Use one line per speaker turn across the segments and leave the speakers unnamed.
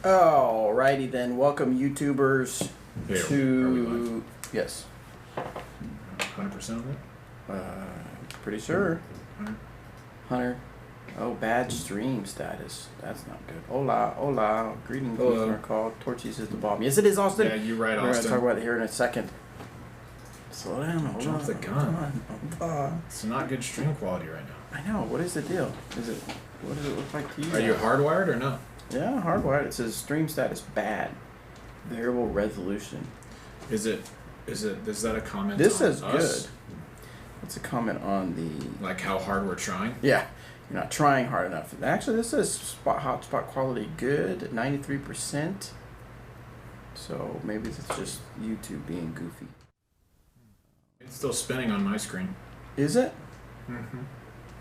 Alrighty then, welcome YouTubers
Here,
to yes.
100% of it?
Pretty sure.
100.
Hunter. Oh, bad stream status. That's not good. Hola, hola. Greetings,
Hello.
are called. Torchies is the bomb. Yes, it is, Austin.
Yeah, you're right,
We're
Austin.
gonna talk about it here in a second. Slow down. Hold
Drop
on,
the gun.
hold on.
It's not good stream quality right now.
I know. What is the deal? Is it? What does it look like to you?
Are you hardwired or no?
Yeah, hardwired. It says stream status bad. Variable resolution.
Is that a comment
This
on
is
us?
good. It's a comment on the.
Like how hard we're trying?
Yeah, you're not trying hard enough. Actually, this says hotspot quality good, 93%. So maybe it's just YouTube being goofy.
It's still spinning on my screen.
Is it?
Mm-hmm.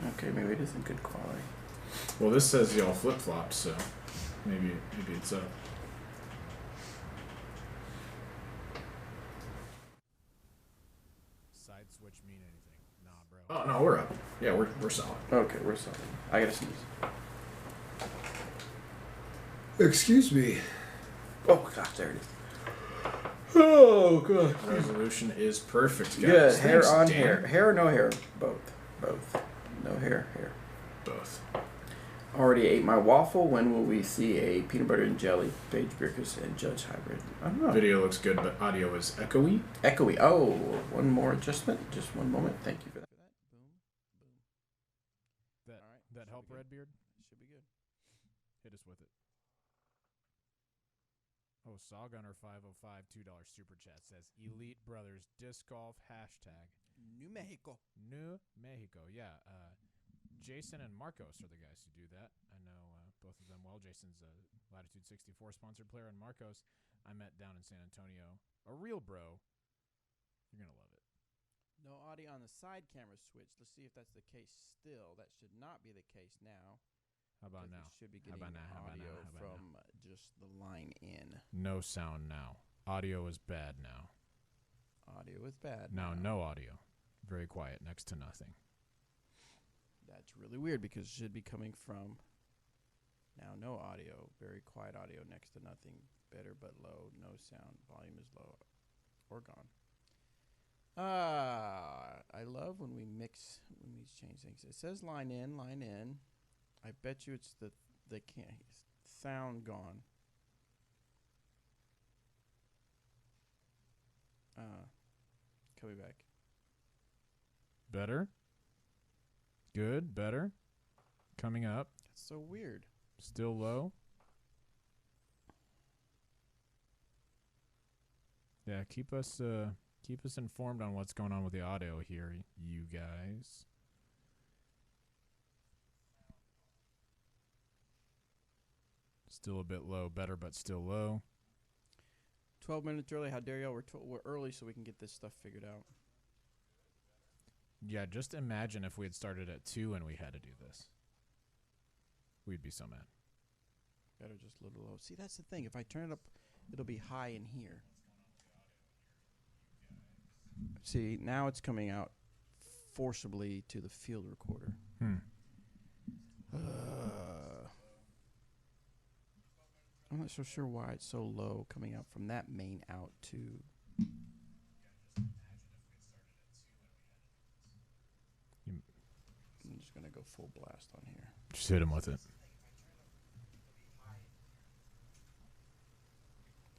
Okay, maybe it isn't good quality.
Well, this says y'all flip-flopped, so maybe it's up.
Side switch mean anything? Nah, bro.
Oh, no, we're up. Yeah, we're solid.
Okay, we're solid. I gotta sneeze.
Excuse me.
Oh gosh, there it is. Oh god.
Resolution is perfect, guys.
Good. Hair
Thanks,
on
Dan.
hair. Hair or no hair? Both. Both. No hair. Hair.
Both.
Already ate my waffle. When will we see a peanut butter and jelly Paige Birkus and Judge hybrid? I don't know.
Video looks good, but audio is echoey.
Echoey. Oh, one more adjustment. Just one moment. Thank you for that.
That help, Redbeard?
Should be good.
Hit us with it. Oh, Sawgunner505 $2 super chat says Elite Brothers Disc Golf hashtag
New Mexico.
New Mexico. Yeah, Jason and Marcos are the guys who do that. I know both of them well. Jason's a Latitude 64 sponsored player, and Marcos I met down in San Antonio. A real bro. You're gonna love it.
No audio on the side camera switch. Let's see if that's the case still. That should not be the case now.
How about now?
We should be
How
getting
about now? How about
audio
now? How about
from just the line in.
No sound now. Audio is bad now.
Audio is bad.
Now no audio. Very quiet, next to nothing.
That's really weird because it should be coming from now no audio. Very quiet audio next to nothing. Better but low. No sound. Volume is low or gone. I love when we change things. It says line in, line in. I bet you it's the can't sound gone. Coming back.
Better? Good, better. Coming up.
That's so weird.
Still low. Yeah, keep us informed on what's going on with the audio here, you guys. Still a bit low, better but still low.
12 minutes early. How dare y'all? We're early so we can get this stuff figured out.
Yeah, just imagine if we had started at 2 and we had to do this. We'd be so mad.
Better just a little low. See, that's the thing. If I turn it up, it'll be high in here. See, now it's coming out forcibly to the field recorder. I'm not so sure why it's so low coming out from that main out to... I'm just going to go full blast on here.
Just hit him with it.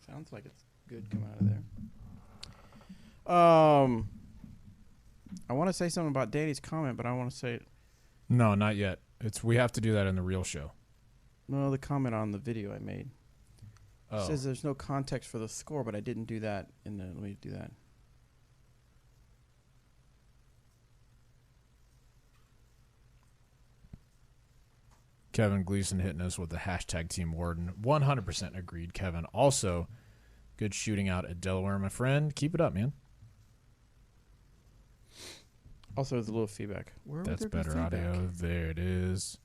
Sounds like it's good coming out of there. I want to say something about Danny's comment, but I want to say it.
No, not yet. We have to do that in the real show.
No, the comment on the video I made.
Oh.
It says there's no context for the score, but I didn't do that in the... Let me do that.
Kevin Gleason hitting us with the hashtag Team Warden. 100% agreed, Kevin. Also, good shooting out at Delaware, my friend. Keep it up, man.
Also, there's a little feedback. Where
That's
would there be
better
feedback?
audio. There it is.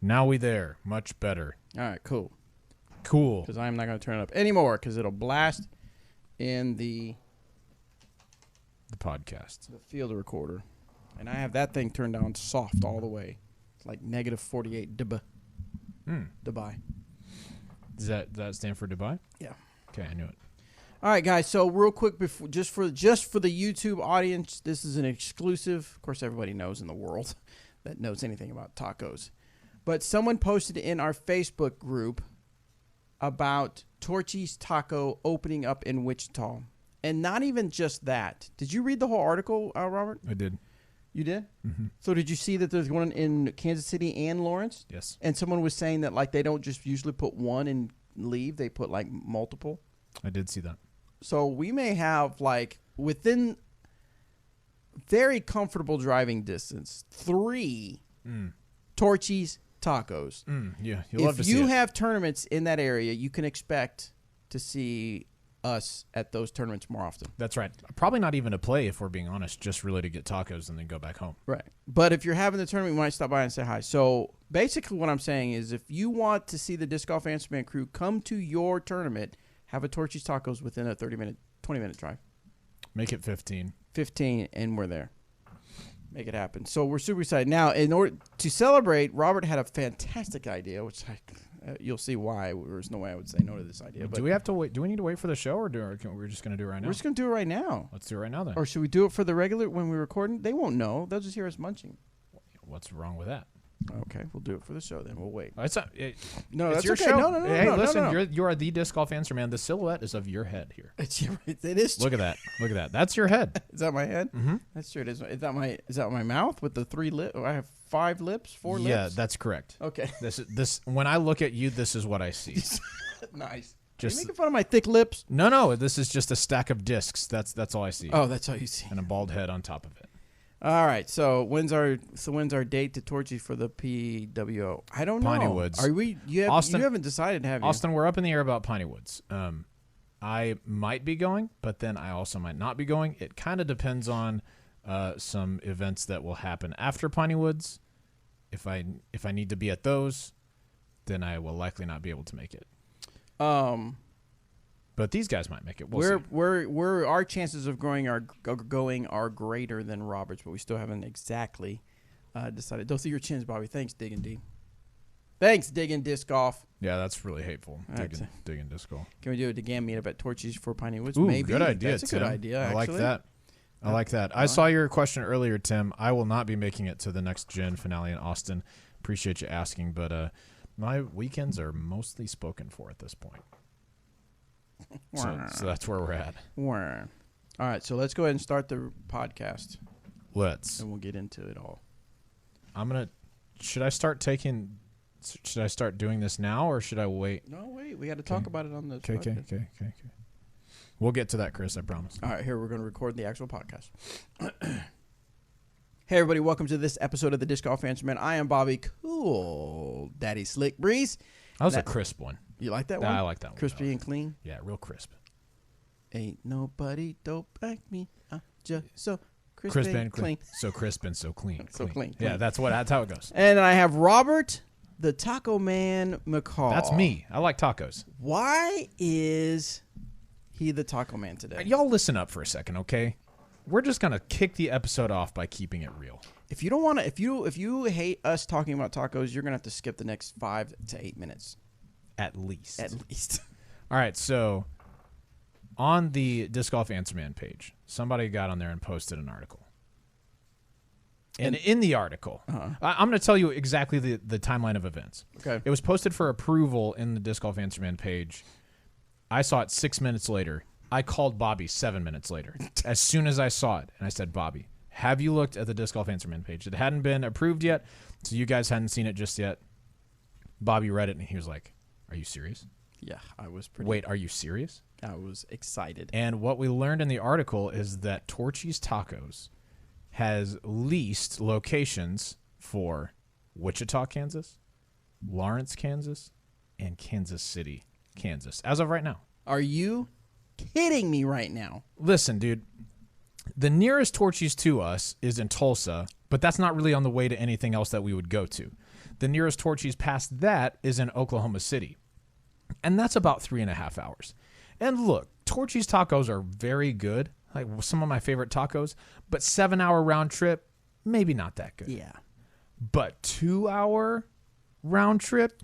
Now we there. Much better.
All right, cool.
Cool.
Because I'm not going to turn it up anymore because it'll blast in the
podcast.
The field recorder. And I have that thing turned down soft all the way. It's like -48 dB. Dubai.
Does that stand for Dubai?
Yeah.
Okay, I knew it.
All right, guys. So real quick, before just for the YouTube audience, this is an exclusive. Of course, everybody knows in the world that knows anything about tacos, but someone posted in our Facebook group about Torchy's Taco opening up in Wichita, and not even just that. Did you read the whole article, Robert?
I did.
You did?
Mm-hmm.
So did you see that there's one in Kansas City and Lawrence?
Yes.
And someone was saying that like they don't just usually put one and leave; they put like multiple.
I did see that.
So we may have like within very comfortable driving distance 3 Torchy's Tacos.
Yeah, you'll love to
If
see
you
it.
have tournaments in that area, you can expect to see us at those tournaments more often.
That's right. Probably not even to play, if we're being honest, just really to get tacos and then go back home.
Right. But if you're having the tournament, you might stop by and say hi. So basically what I'm saying is if you want to see the Disc Golf Answer Man crew come to your tournament, have a Torchy's Tacos within a 20-minute drive.
Make it 15.
15, and we're there. Make it happen. So we're super excited. Now, in order to celebrate, Robert had a fantastic idea, which you'll see why. There's no way I would say no to this idea. But
Do we have to wait? Do we need to wait for the show, or we're just going to do it right now?
we're just going to do it right now.
Let's do it right now then.
Or should we do it for the regular when we're recording? They won't know. They'll just hear us munching.
What's wrong with that?
Okay, we'll do it for the show then. We'll wait.
It's
No,
it's
that's
your
okay.
show.
No,
Hey,
no,
listen,
no, no.
you are the Disc Golf Answer Man. The silhouette is of your head here.
It is.
Look at that. Look at that. That's your head.
Is that my head?
Mm-hmm.
That's true. It is. Is that my mouth with the 3 lips? I have 5 lips, 4 lips.
Yeah, that's correct.
Okay.
This. When I look at you, this is what I see.
Nice. Are you
Just
making fun of my thick lips?
no. This is just a stack of discs. That's all I see.
Oh, that's how you see.
And a bald head on top of it.
All right. So when's our date to Torchy for the PWO? I don't know.
Piney Woods.
Are we? You haven't decided, have you?
Austin, we're up in the air about Piney Woods. I might be going, but then I also might not be going. It kind of depends on some events that will happen after Piney Woods. If I need to be at those, then I will likely not be able to make it. But these guys might make it. We'll see.
Our chances of going are greater than Robert's, but we still haven't exactly decided. Those are your chins, Bobby. Thanks, Diggin' D. Thanks, Diggin' Disc Golf.
Yeah, that's really hateful.
Right.
Digging disc golf.
Can we do a DeGan meetup at Torchy's for Piney Woods?
Ooh,
Maybe.
good idea,
That's a
Tim.
good idea,
I
actually.
like that. I like that. I saw your question earlier, Tim. I will not be making it to the next Gen finale in Austin. Appreciate you asking, but my weekends are mostly spoken for at this point. So that's where we're at.
All right, so let's go ahead and start the podcast,
Let's.
and we'll get into it all.
Should I start doing this now, or should I wait?
No, wait. We got to talk about it on the
Okay. We'll get to that, Chris. I promise.
All right, here we're going to record the actual podcast. Hey, everybody. Welcome to this episode of the Disc Golf Answer Man. I am Bobby Cool Daddy Slick Breeze.
That was a crisp one.
You like that one?
I like that one.
Crispy and clean?
Yeah, real crisp.
Ain't nobody dope like me. Just so crisp
and
clean.
So crisp and so clean.
So clean.
Yeah, that's how it goes.
And I have Robert, the Taco Man McCall.
That's me. I like tacos.
Why is he the Taco Man today?
Y'all listen up for a second, okay? We're just gonna kick the episode off by keeping it real.
If you don't want to, if you hate us talking about tacos, you're gonna have to skip the next 5 to 8 minutes.
At least.
At least.
All right, so on the Disc Golf Answer Man page, somebody got on there and posted an article. And in the article, I'm going to tell you exactly the timeline of events.
Okay.
It was posted for approval in the Disc Golf Answer Man page. I saw it 6 minutes later. I called Bobby 7 minutes later. As soon as I saw it, and I said, Bobby, have you looked at the Disc Golf Answer Man page? It hadn't been approved yet, so you guys hadn't seen it just yet. Bobby read it, and he was like, are you serious?
Yeah, I was pretty.
Wait, are you serious?
I was excited.
And what we learned in the article is that Torchy's Tacos has leased locations for Wichita, Kansas, Lawrence, Kansas, and Kansas City, Kansas, as of right now.
Are you kidding me right now?
Listen, dude, the nearest Torchy's to us is in Tulsa, but that's not really on the way to anything else that we would go to. The nearest Torchy's past that is in Oklahoma City, and that's about 3.5 hours. And look, Torchy's tacos are very good, like some of my favorite tacos, but 7-hour round trip, maybe not that good.
Yeah.
But 2-hour round trip,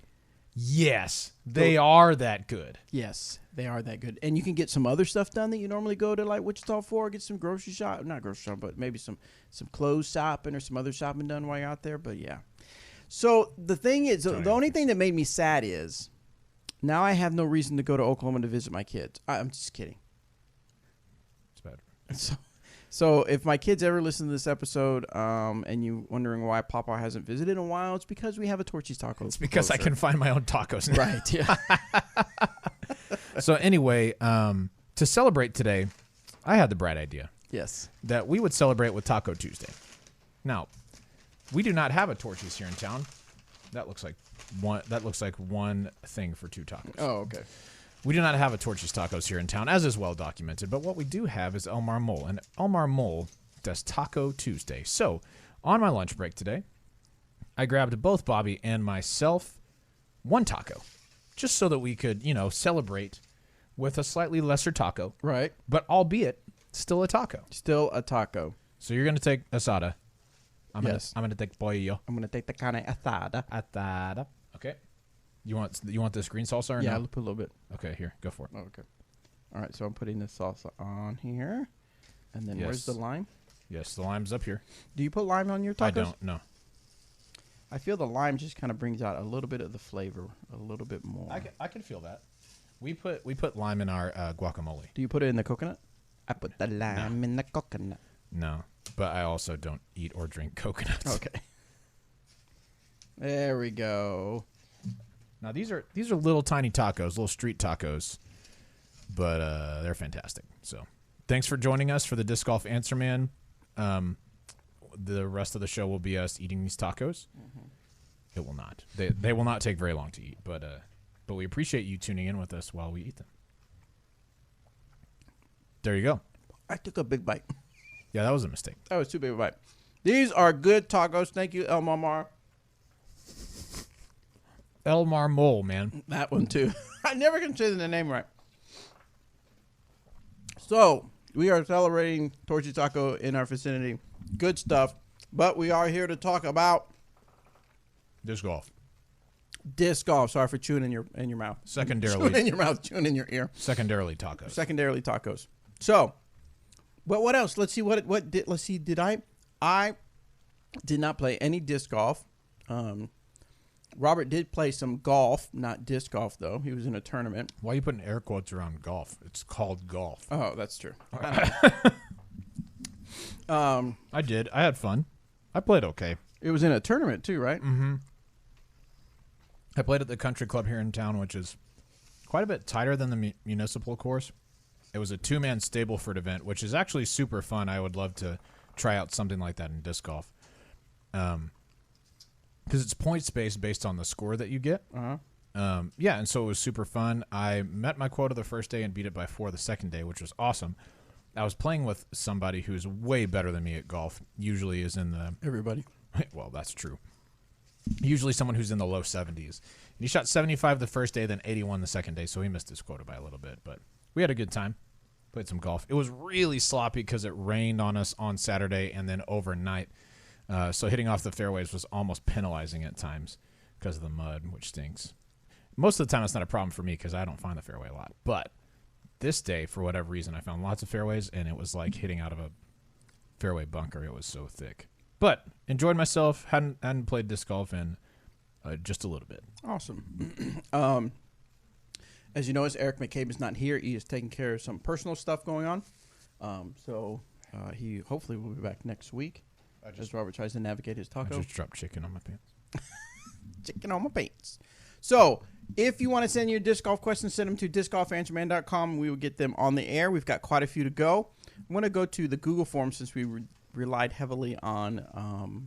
Yes, they are that good.
Yes, they are that good. And you can get some other stuff done that you normally go to like Wichita for, get some grocery shop, not grocery shop, but maybe some clothes shopping or some other shopping done while you're out there. But yeah. So the thing is, the only thing that made me sad is now I have no reason to go to Oklahoma to visit my kids. I'm just kidding.
It's better.
So if my kids ever listen to this episode, and you wondering why Papa hasn't visited in a while, it's because we have a Torchy's Taco.
It's because I can find my own tacos now.
Right, yeah.
So anyway, to celebrate today, I had the bright idea
Yes.
that we would celebrate with Taco Tuesday. Now, we do not have a Torchy's here in town. That looks like one thing for two tacos.
Oh, okay.
We do not have a Torchy's Tacos here in town, as is well documented, but what we do have is Elmar Mole, and Elmar Mole does Taco Tuesday. So, on my lunch break today, I grabbed both Bobby and myself one taco, just so that we could, celebrate with a slightly lesser taco,
Right.
but albeit still a taco.
Still a taco.
So you're gonna take asada.
Yes.
I'm gonna take pollo.
I'm going to take the carne asada.
Asada. Okay. You want this green salsa or
Yeah,
no?
I'll put a little bit.
Okay, here, go for it.
Oh, okay. All right, so I'm putting the salsa on here. And then where's
Yes.
the lime?
Yes, the lime's up here.
Do you put lime on your tacos?
I don't. No.
I feel the lime just kind of brings out a little bit of the flavor, a little bit more.
I can feel that. We put lime in our guacamole.
Do you put it in the coconut? I put the lime in the coconut.
No, but I also don't eat or drink coconuts.
Okay. There we go.
Now these are little tiny tacos, little street tacos, but they're fantastic. So thanks for joining us for the Disc Golf Answer Man. The rest of the show will be us eating these tacos. Mm-hmm. It will not. They will not take very long to eat, but we appreciate you tuning in with us while we eat them. There you go.
I took a big bite.
Yeah, that was a mistake.
That was too big a bite. These are good tacos. Thank you, El Mamar.
Elmar Mole, man.
That one, too. I never can say the name right. So, we are celebrating Torchy's Taco in our vicinity. Good stuff. But we are here to talk about
Disc golf.
disc golf. Sorry for chewing in your mouth.
Secondarily,
Chewing in your mouth, chewing in your ear.
secondarily tacos.
Secondarily tacos. So, but what else? Let's see let's see. I did not play any disc golf. Robert did play some golf, not disc golf though. He was in a tournament.
Why are you putting air quotes around golf? It's called golf.
Oh, that's true.
I did. I had fun. I played okay.
It was in a tournament too, right?
Mm-hmm. I played at the country club here in town, which is quite a bit tighter than the municipal course. It was a 2-man Stableford event, which is actually super fun. I would love to try out something like that in disc golf. Because it's points-based based on the score that you get.
Uh-huh.
Yeah, and so it was super fun. I met my quota the first day and beat it by 4 the second day, which was awesome. I was playing with somebody who's way better than me at golf. Usually is in the...
Everybody.
Well, that's true. Usually someone who's in the low 70s. And he shot 75 the first day, then 81 the second day, so he missed his quota by a little bit. But we had a good time. Played some golf. It was really sloppy because it rained on us on Saturday and then overnight. So hitting off the fairways was almost penalizing at times because of the mud, which stinks. Most of the time, it's not a problem for me because I don't find the fairway a lot. But this day, for whatever reason, I found lots of fairways, and it was like hitting out of a fairway bunker. It was so thick. But enjoyed myself. Hadn't played disc golf in just a little bit.
Awesome. As you notice, Eric McCabe is not here. He is taking care of some personal stuff going on. So he hopefully will be back next week as Robert tries to navigate his taco.
I just dropped chicken on my pants.
Chicken on my pants. So if you want to send your disc golf questions, send them to discgolfanswerman.com. We will get them on the air. We've got quite a few to go. I'm going to go to the Google form since we relied heavily on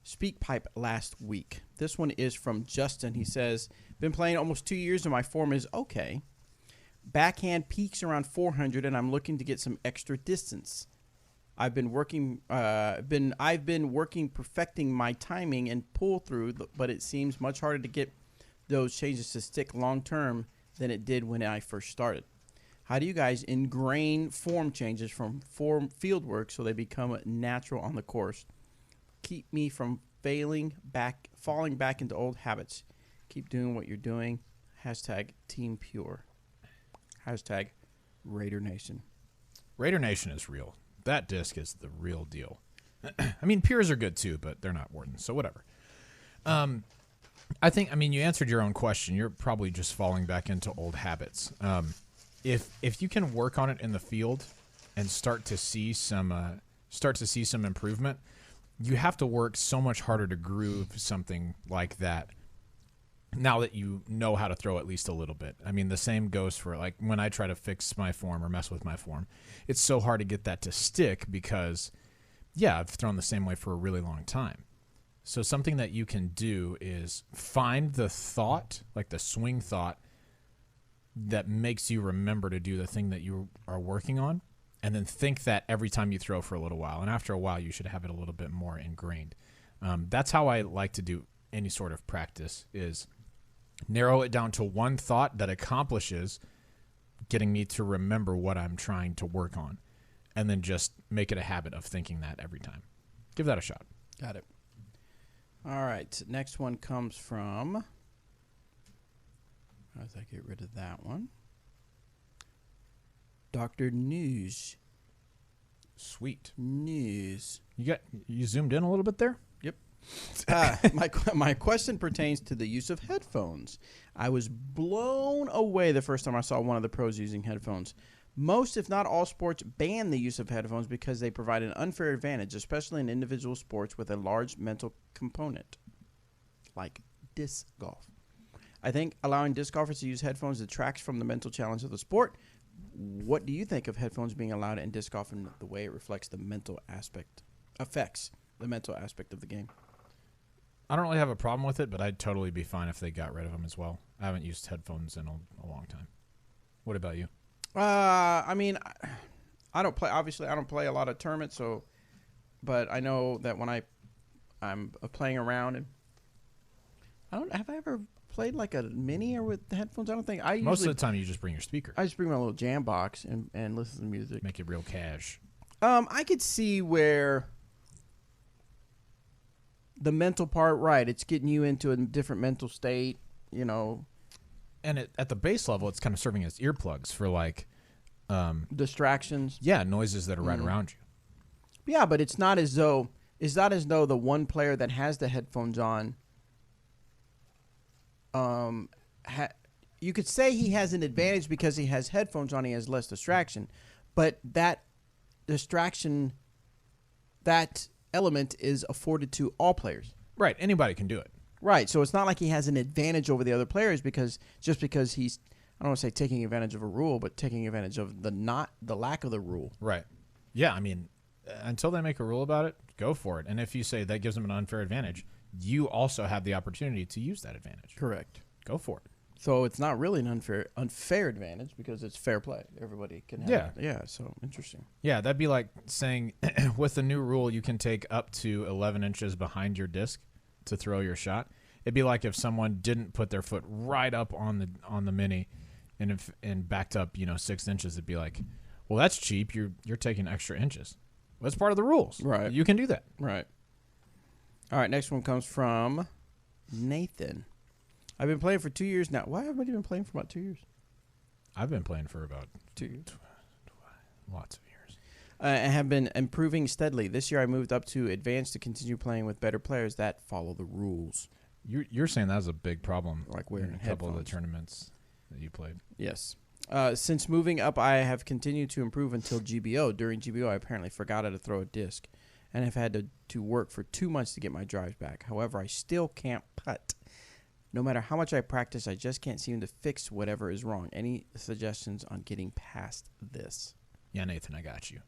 SpeakPipe last week. This one is from Justin. He says, been playing almost 2 years and my form is okay. Backhand peaks around 400 and I'm looking to get some extra distance. I've been working perfecting my timing and pull through, but it seems much harder to get those changes to stick long term than it did when I first started. How do you guys ingrain form changes from form field work so they become natural on the course? Keep me from falling back into old habits. Keep doing what you're doing. Hashtag Team Pure. Hashtag Raider Nation.
Raider Nation is real. That disc is the real deal. I mean, Pures are good too, but they're not Wardens, so whatever. I mean, you answered your own question. You're probably just falling back into old habits. If you can work on it in the field and start to see some improvement, you have to work so much harder to groove something like that now that you know how to throw at least a little bit. I mean, the same goes for like when I try to fix my form or mess with my form. It's so hard to get that to stick because, yeah, I've thrown the same way for a really long time. So something that you can do is find the thought, like the swing thought, that makes you remember to do the thing that you are working on, and then think that every time you throw for a little while. And after a while, you should have it a little bit more ingrained. That's how I like to do any sort of practice, is narrow it down to one thought that accomplishes getting me to remember what I'm trying to work on, and then just make it a habit of thinking that every time. Give that a shot.
Got it. All right. Next one comes from... How does I get rid of that one? Dr. News.
Sweet.
News.
You zoomed in a little bit there?
Yep. My question pertains to the use of headphones. I was blown away the first time I saw one of the pros using headphones. Most, if not all, sports ban the use of headphones because they provide an unfair advantage, especially in individual sports with a large mental component, like disc golf. I think allowing disc golfers to use headphones detracts from the mental challenge of the sport. What do you think of headphones being allowed in disc golf and the way it affects the mental aspect of the game?
I don't really have a problem with it, but I'd totally be fine if they got rid of them as well. I haven't used headphones in a long time. What about you?
I mean, I don't play. Obviously, I don't play a lot of tournaments, but I know that when I'm playing around, and have I ever played like a mini or with the headphones? I don't think.
Most of the time, you just bring your speaker.
I just bring my little jam box and listen to music.
Make it real cash.
I could see where the mental part, right? It's getting you into a different mental state, you know.
And at the base level, it's kind of serving as earplugs for like
distractions.
Yeah, noises that are right around you.
Yeah, but it's not as though the one player that has the headphones on. You could say he has an advantage because he has headphones on. He has less distraction, but that distraction, that element is afforded to all players.
Right. Anybody can do it.
Right. So it's not like he has an advantage over the other players because he's, I don't want to say taking advantage of a rule, but taking advantage of the lack of the rule.
Right. Yeah. I mean, until they make a rule about it, go for it. And if you say that gives them an unfair advantage, you also have the opportunity to use that advantage.
Correct.
Go for it.
So it's not really an unfair advantage because it's fair play. Everybody can have it. Yeah, so interesting.
Yeah, that'd be like saying with the new rule you can take up to 11 inches behind your disc to throw your shot. It'd be like if someone didn't put their foot right up on the mini and backed up, 6 inches, it'd be like, well, that's cheap. You're taking extra inches. Well, that's part of the rules.
Right.
You can do that.
Right. All right, next one comes from Nathan. I've been playing for 2 years now. Why have I been playing for about 2 years?
I've been playing for about
2 years.
Lots of years.
I have been improving steadily. This year I moved up to advanced to continue playing with better players that follow the rules.
You're saying that was a big problem.
Like wearing
in a couple of the tournaments that you played.
Yes. Since moving up, I have continued to improve until GBO. During GBO, I apparently forgot how to throw a disc and have had to work for 2 months to get my drives back. However, I still can't putt. No matter how much I practice, I just can't seem to fix whatever is wrong. Any suggestions on getting past this?
Yeah, Nathan, I got you.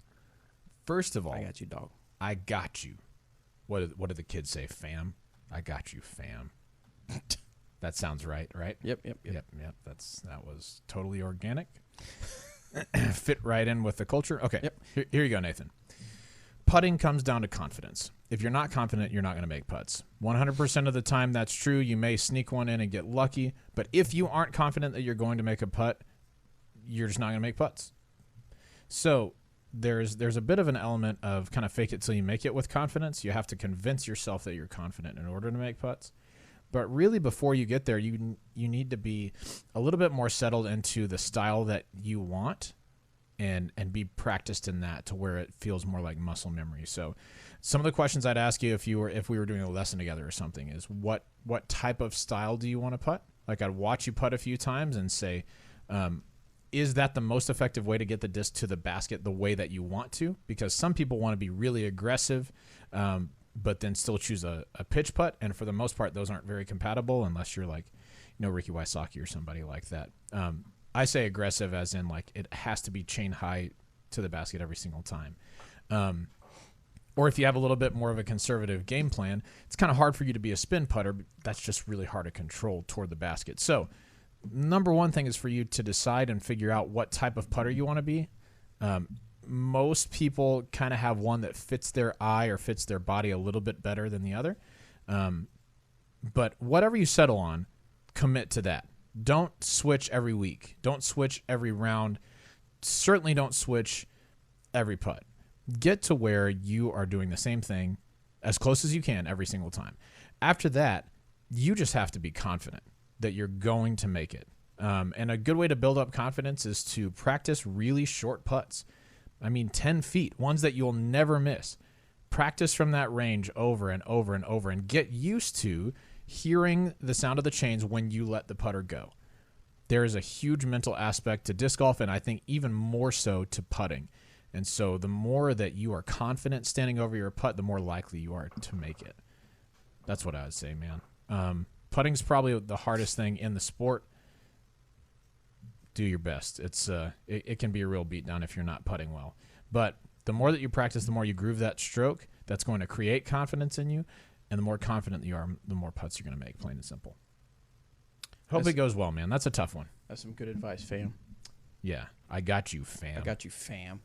First of all,
I got you, dog.
I got you. What do the kids say, fam? I got you, fam. That sounds right?
Yep.
That was totally organic. Fit right in with the culture. Okay,
yep.
Here you go, Nathan. Putting comes down to confidence. If you're not confident, you're not going to make putts. 100% of the time, that's true. You may sneak one in and get lucky. But if you aren't confident that you're going to make a putt, you're just not going to make putts. So there's a bit of an element of kind of fake it till you make it with confidence. You have to convince yourself that you're confident in order to make putts. But really, before you get there, you need to be a little bit more settled into the style that you want, and be practiced in that to where it feels more like muscle memory. So, some of the questions I'd ask you if we were doing a lesson together or something is what type of style do you want to putt? Like, I'd watch you putt a few times and say, is that the most effective way to get the disc to the basket the way that you want to? Because some people want to be really aggressive, but then still choose a pitch putt. And for the most part, those aren't very compatible unless you're like, Ricky Wysocki or somebody like that. I say aggressive as in like it has to be chain high to the basket every single time. Or if you have a little bit more of a conservative game plan, it's kind of hard for you to be a spin putter. But that's just really hard to control toward the basket. So number one thing is for you to decide and figure out what type of putter you want to be. Most people kind of have one that fits their eye or fits their body a little bit better than the other. But whatever you settle on, commit to that. Don't switch every week. Don't switch every round. Certainly don't switch every putt. Get to where you are doing the same thing as close as you can every single time. After that, you just have to be confident that you're going to make it. And a good way to build up confidence is to practice really short putts. 10 feet, ones that you'll never miss. Practice from that range over and over and over and get used to hearing the sound of the chains when you let the putter go. There is a huge mental aspect to disc golf, and I think even more so to putting. And so the more that you are confident standing over your putt, the more likely you are to make it. That's what I would say, man. Putting's probably the hardest thing in the sport. Do your best. It can be a real beatdown if you're not putting well. But the more that you practice, the more you groove that stroke, that's going to create confidence in you. And the more confident you are, the more putts you're going to make, plain and simple. Hope it goes well, man. That's a tough one.
That's some good advice, fam.
Yeah, I got you, fam.
I got you, fam.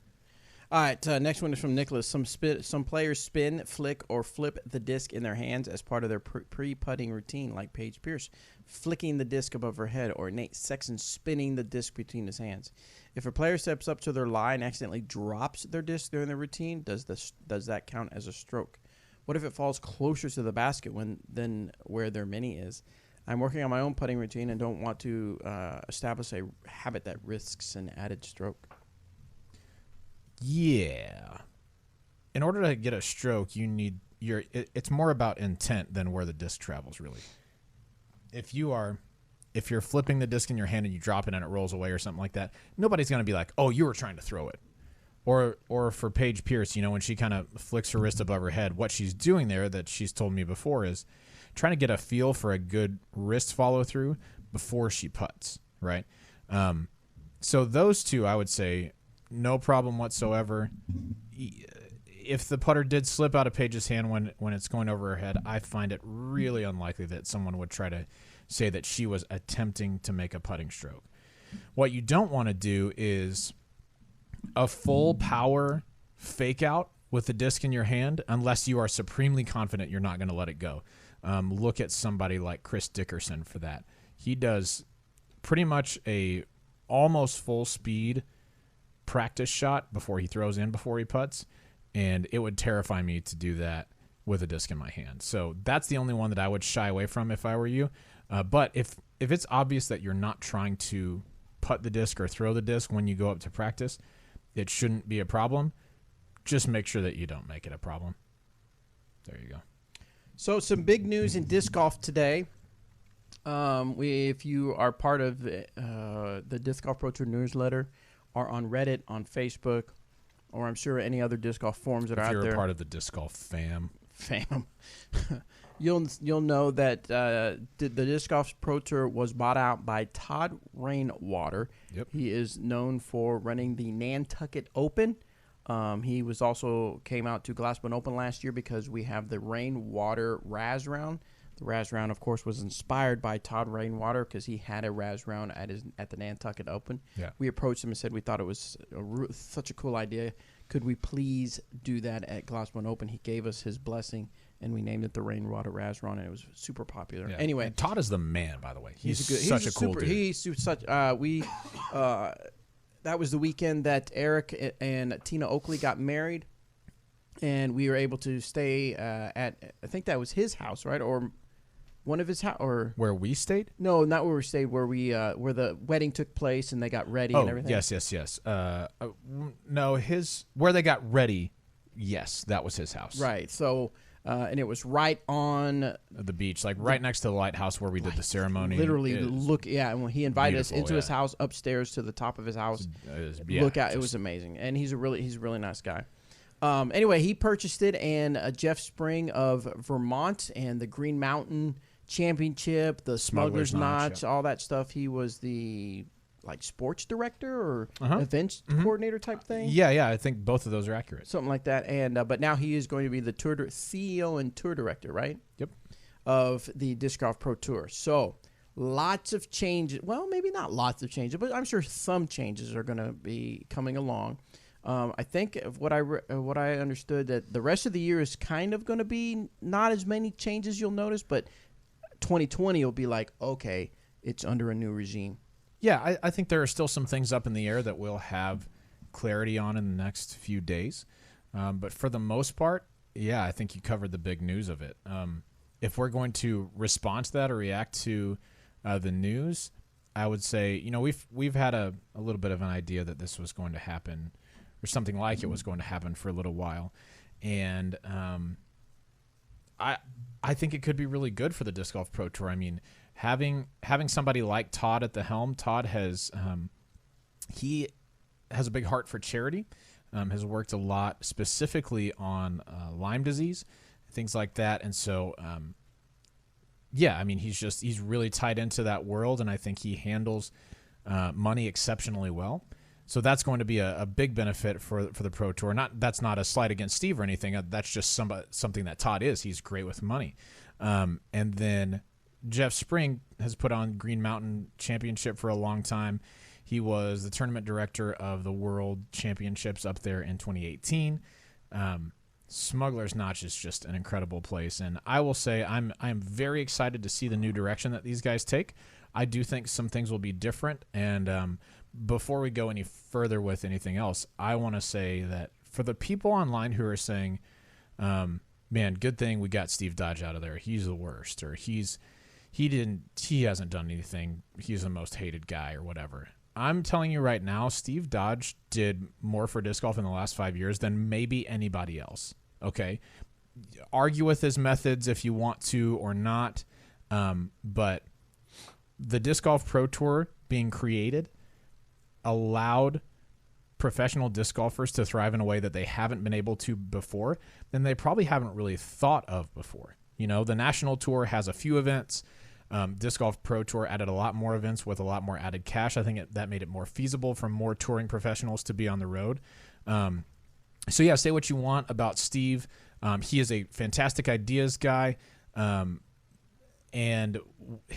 All right, next one is from Nicholas. Some players spin, flick, or flip the disc in their hands as part of their pre-putting routine, like Paige Pierce flicking the disc above her head, or Nate Sexton spinning the disc between his hands. If a player steps up to their lie and accidentally drops their disc during their routine, does that count as a stroke? What if it falls closer to the basket than where their mini is? I'm working on my own putting routine and don't want to establish a habit that risks an added stroke.
Yeah. In order to get a stroke, it's more about intent than where the disc travels, really. If you're flipping the disc in your hand and you drop it and it rolls away or something like that, nobody's going to be like, "Oh, you were trying to throw it." Or for Paige Pierce, when she kind of flicks her wrist above her head, what she's doing there that she's told me before is trying to get a feel for a good wrist follow through before she putts, right? So those two, I would say, no problem whatsoever. If the putter did slip out of Paige's hand when it's going over her head, I find it really unlikely that someone would try to say that she was attempting to make a putting stroke. What you don't want to do is a full power fake out with the disc in your hand unless you are supremely confident you're not going to let it go. Look at somebody like Chris Dickerson for that. He does pretty much a almost full speed practice shot before he throws in before he putts, and it would terrify me to do that with a disc in my hand. So that's the only one that I would shy away from if I were you. But if it's obvious that you're not trying to putt the disc or throw the disc when you go up to practice, it shouldn't be a problem. Just make sure that you don't make it a problem. There you go.
So some big news in disc golf today. If you are part of the Disc Golf Pro Tour newsletter, or on Reddit, on Facebook, or I'm sure any other disc golf forums that are out there.
If you're a part of the disc golf fam,
you'll know that the Disc Golf Pro Tour was bought out by Todd Rainwater.
Yep.
He is known for running the Nantucket Open. He was also came out to Glassbone Open last year because we have the Rainwater Raz Round. The Raz Round, of course, was inspired by Todd Rainwater because he had a Raz Round at the Nantucket Open.
Yeah.
We approached him and said we thought it was such a cool idea. Could we please do that at Glassbone Open? He gave us his blessing, and we named it the Rainwater Raz Round, and it was super popular.
Yeah.
Anyway,
and Todd is the man, by the way. He's such a cool dude.
He's such. That was the weekend that Eric and Tina Oakley got married, and we were able to stay at. I think that was his house, right? Or one of his house, or
Where we stayed?
no, not where we stayed, where we where the wedding took place and they got ready and everything.
Yes. No, where they got ready. Yes, that was his house.
Right. So, and it was right on
The beach, like right next to the lighthouse where we did the ceremony.
literally
It is
look. Yeah, and when he invited us
beautiful,
into his
yeah.
house upstairs to the top of his house,
yeah,
look out. It
just-
was amazing, and he's a really nice guy. Anyway, he purchased it, and Jeff Spring of Vermont and the Green Mountain Championship, the Smuggler's Notch, all that stuff. He was the sports director or events coordinator type thing.
Yeah. I think both of those are accurate.
Something like that. And but now he is going to be the CEO and tour director, right?
Yep.
Of the Disc Golf Pro Tour. So lots of changes. Well, maybe not lots of changes, but I'm sure some changes are going to be coming along. I think of what I understood that the rest of the year is kind of going to be not as many changes you'll notice, but 2020 will be like, okay, it's under a new regime.
Yeah, I think there are still some things up in the air that we'll have clarity on in the next few days. But for the most part, yeah, I think you covered the big news of it. If we're going to respond to that or react to the news, I would say, we've had a little bit of an idea that this was going to happen, or something like it was going to happen for a little while. And I think it could be really good for the Disc Golf Pro Tour. I mean, having somebody like Todd at the helm. Todd he has a big heart for charity. Has worked a lot specifically on Lyme disease, things like that. And so, yeah, I mean, he's really tied into that world, and I think he handles money exceptionally well. So that's going to be a big benefit for the Pro Tour. That's not a slight against Steve or anything. That's just something that Todd is. He's great with money. And then Jeff Spring has put on Green Mountain Championship for a long time. He was the tournament director of the World Championships up there in 2018. Smuggler's Notch is just an incredible place, and I will say I am very excited to see the new direction that these guys take. I do think some things will be different, and before we go any further with anything else, I want to say that for the people online who are saying, man, good thing we got Steve Dodge out of there. He's the worst, or he hasn't done anything. He's the most hated guy or whatever. I'm telling you right now, Steve Dodge did more for disc golf in the last 5 years than maybe anybody else. Okay. Argue with his methods if you want to or not. But the Disc Golf Pro Tour being created allowed professional disc golfers to thrive in a way that they haven't been able to before, then they probably haven't really thought of before. The National Tour has a few events. Disc Golf Pro Tour added a lot more events with a lot more added cash. I think that made it more feasible for more touring professionals to be on the road. So yeah, say what you want about Steve. He is a fantastic ideas guy. And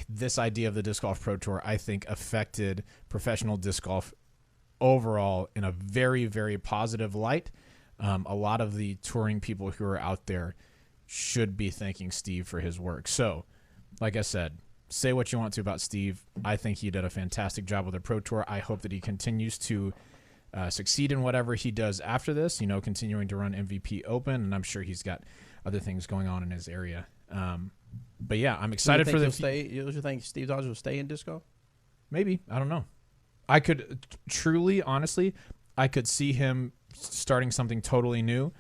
this idea of the Disc Golf Pro Tour, I think, affected professional disc golf overall in a very, very positive light. A lot of the touring people who are out there should be thanking Steve for his work. So, like I said, say what you want to about Steve. I think he did a fantastic job with the Pro Tour. I hope that he continues to succeed in whatever he does after this, continuing to run MVP Open, and I'm sure he's got other things going on in his area. But yeah, I'm excited for the.
You think Steve Dodge will stay in disc golf?
Maybe. I don't know. I could truly, honestly, I could see him starting something totally new